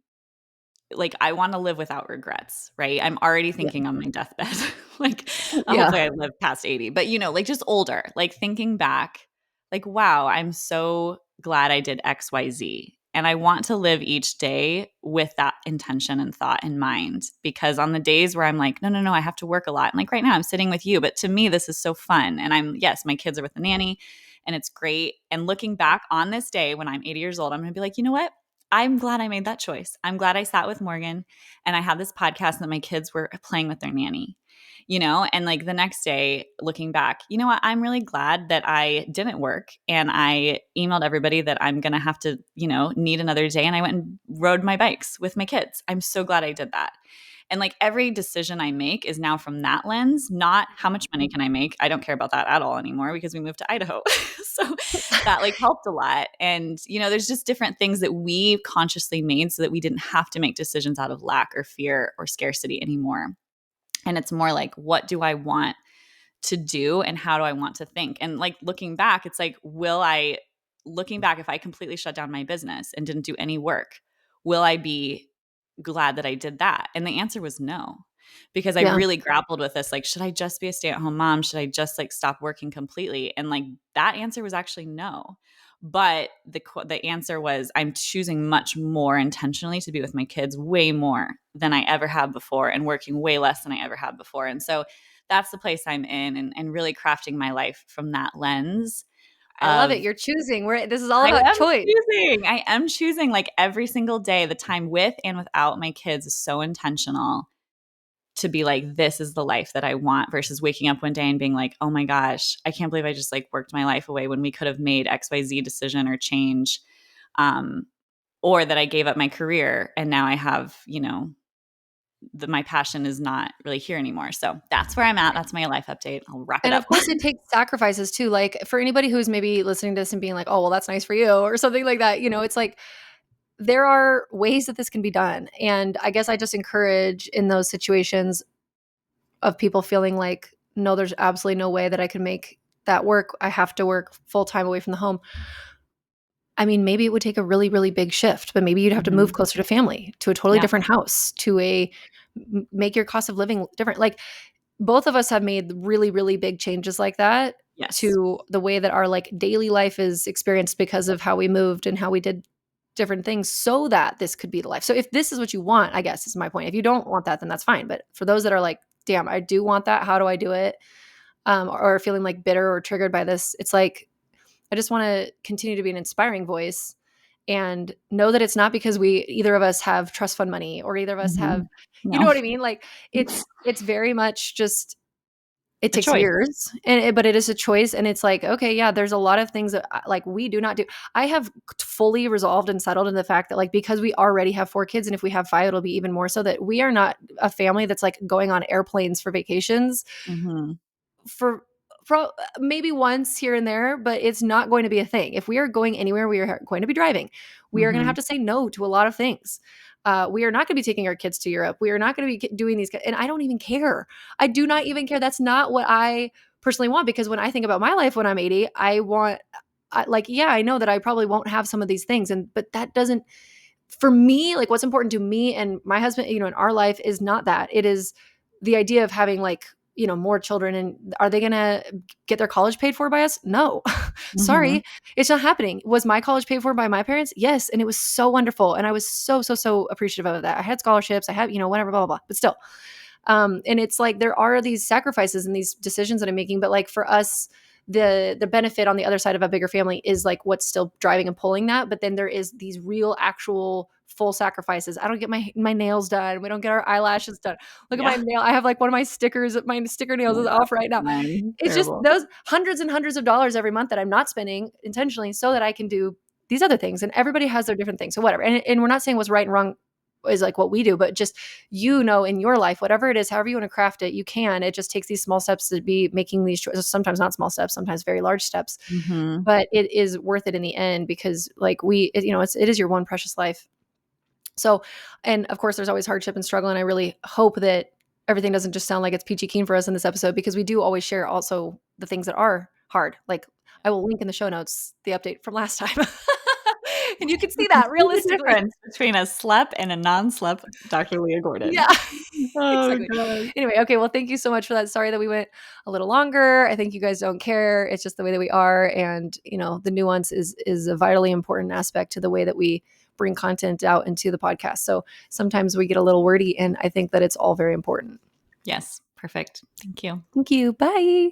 like? I want to live without regrets, right? I'm already yeah. thinking on my deathbed. Like Yeah. hopefully I live past 80, but like just older, like thinking back, like wow, I'm so glad I did XYZ. And I want to live each day with that intention and thought in mind because on the days where I'm like, no, no, no, I have to work a lot. And like right now I'm sitting with you, but to me this is so fun and yes, my kids are with the nanny and it's great. And looking back on this day when I'm 80 years old, I'm going to be like, you know what? I'm glad I made that choice. I'm glad I sat with Morgan and I had this podcast that my kids were playing with their nanny, and like the next day looking back, you know what? I'm really glad that I didn't work and I emailed everybody that I'm going to have to, need another day. And I went and rode my bikes with my kids. I'm so glad I did that. And like every decision I make is now from that lens, not how much money can I make. I don't care about that at all anymore because we moved to Idaho. So that like helped a lot. And, there's just different things that we consciously made so that we didn't have to make decisions out of lack or fear or scarcity anymore. And it's more like, what do I want to do and how do I want to think? And like looking back, it's like, looking back, if I completely shut down my business and didn't do any work, will I be glad that I did that? And the answer was no, because I Yeah. really grappled with this. Like, should I just be a stay at home mom? Should I just like stop working completely? And like that answer was actually no. But the answer was I'm choosing much more intentionally to be with my kids, way more than I ever have before, and working way less than I ever have before. And so that's the place I'm in, and really crafting my life from that lens I love it. of You're choosing. This is all about choice. I am choosing like every single day. The time with and without my kids is so intentional to be like, this is the life that I want versus waking up one day and being like, oh my gosh, I can't believe I just like worked my life away when we could have made XYZ decision or change. Um, or that I gave up my career and now I have, my passion is not really here anymore. So that's where I'm at. That's my life update. I'll wrap it And up. of course, it takes sacrifices too. Like for anybody who's maybe listening to this and being like, oh, well, that's nice for you or something like that, it's like there are ways that this can be done. And I guess I just encourage in those situations of people feeling like, no, there's absolutely no way that I can make that work. I have to work full time away from the home. I mean, maybe it would take a really, really big shift, but maybe you'd have to move Mhm. closer to family, to a totally Yeah. different house, make your cost of living different. Like both of us have made really, really big changes like that Yes. to the way that our like daily life is experienced because of how we moved and how we did different things so that this could be the life. So if this is what you want, I guess is my point. If you don't want that, then that's fine. But for those that are like, damn, I do want that. How do I do it? Or feeling like bitter or triggered by this, it's like, I just want to continue to be an inspiring voice and know that it's not because we either of us have trust fund money or either of us have, Mhm. you know No. what I mean? Like it's very much just it A takes choice. years, but it is a choice, and it's like, okay, yeah, there's a lot of things that like we do not do. I have fully resolved and settled in the fact that like because we already have 4 kids, and if we have 5, it'll be even more so that we are not a family that's like going on airplanes for vacations Mhm. for maybe once here and there, but it's not going to be a thing. If we are going anywhere, we are going to be driving. We are going to have Mhm. to say no to a lot of things. We are not going to be taking our kids to Europe. We are not going to be doing these, and I don't even care. I do not even care. That's not what I personally want, because when I think about my life when I'm 80, like, yeah, I know that I probably won't have some of these things, but that doesn't, for me, like what's important to me and my husband, in our life is not that. It is the idea of having like, more children. And are they going to get their college paid for by us? No. Mhm. Sorry. It's not happening. Was my college paid for by my parents? Yes. And it was so wonderful. And I was so, so, so appreciative of that. I had scholarships. I had, whatever, blah, blah, blah. But still, and it's like there are these sacrifices and these decisions that I'm making, but like for us, the benefit on the other side of a bigger family is like what's still driving and pulling that. But then there is these real, actual full sacrifices. I don't get my nails done. We don't get our eyelashes done. Look at my Yeah. nail. I have like one of my stickers. My sticker Oh nails my is god. off right now. Mine. It's just Terrible. those hundreds and hundreds of dollars every month that I'm not spending intentionally so that I can do these other things. And everybody has their different things. So whatever. And we're not saying what's right and wrong is like what we do, but just, in your life, whatever it is, however you want to craft it, you can. It just takes these small steps to be making these choices. Sometimes not small steps, sometimes very large steps, Mhm. but it is worth it in the end because like it is your one precious life. So, and of course, there's always hardship and struggle. And I really hope that everything doesn't just sound like it's peachy keen for us in this episode, because we do always share also the things that are hard. Like I will link in the show notes the update from last time. And you can see You can that see the realistically. difference between a slep and a non-slep Dr. Leah Gordon. Yeah, Oh exactly. god. Anyway, okay, well, thank you so much for that. Sorry that we went a little longer. I think you guys don't care. It's just the way that we are, and the nuance is a vitally important aspect to the way that we bring content out into the podcast. So sometimes we get a little wordy, and I think that it's all very important. Yes. Perfect. Thank you. Thank you. Bye.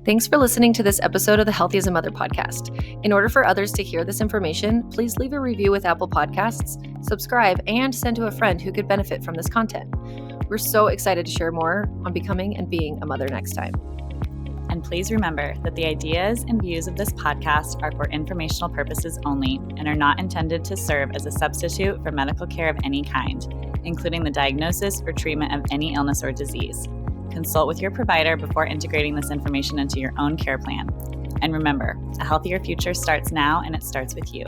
Thanks for listening to this episode of the Healthy as a Mother podcast. In order for others to hear this information, please leave a review with Apple Podcasts, subscribe, and send to a friend who could benefit from this content. We're so excited to share more on becoming and being a mother next time. And please remember that the ideas and views of this podcast are for informational purposes only and are not intended to serve as a substitute for medical care of any kind, including the diagnosis or treatment of any illness or disease. Consult with your provider before integrating this information into your own care plan. And remember, a healthier future starts now, and it starts with you.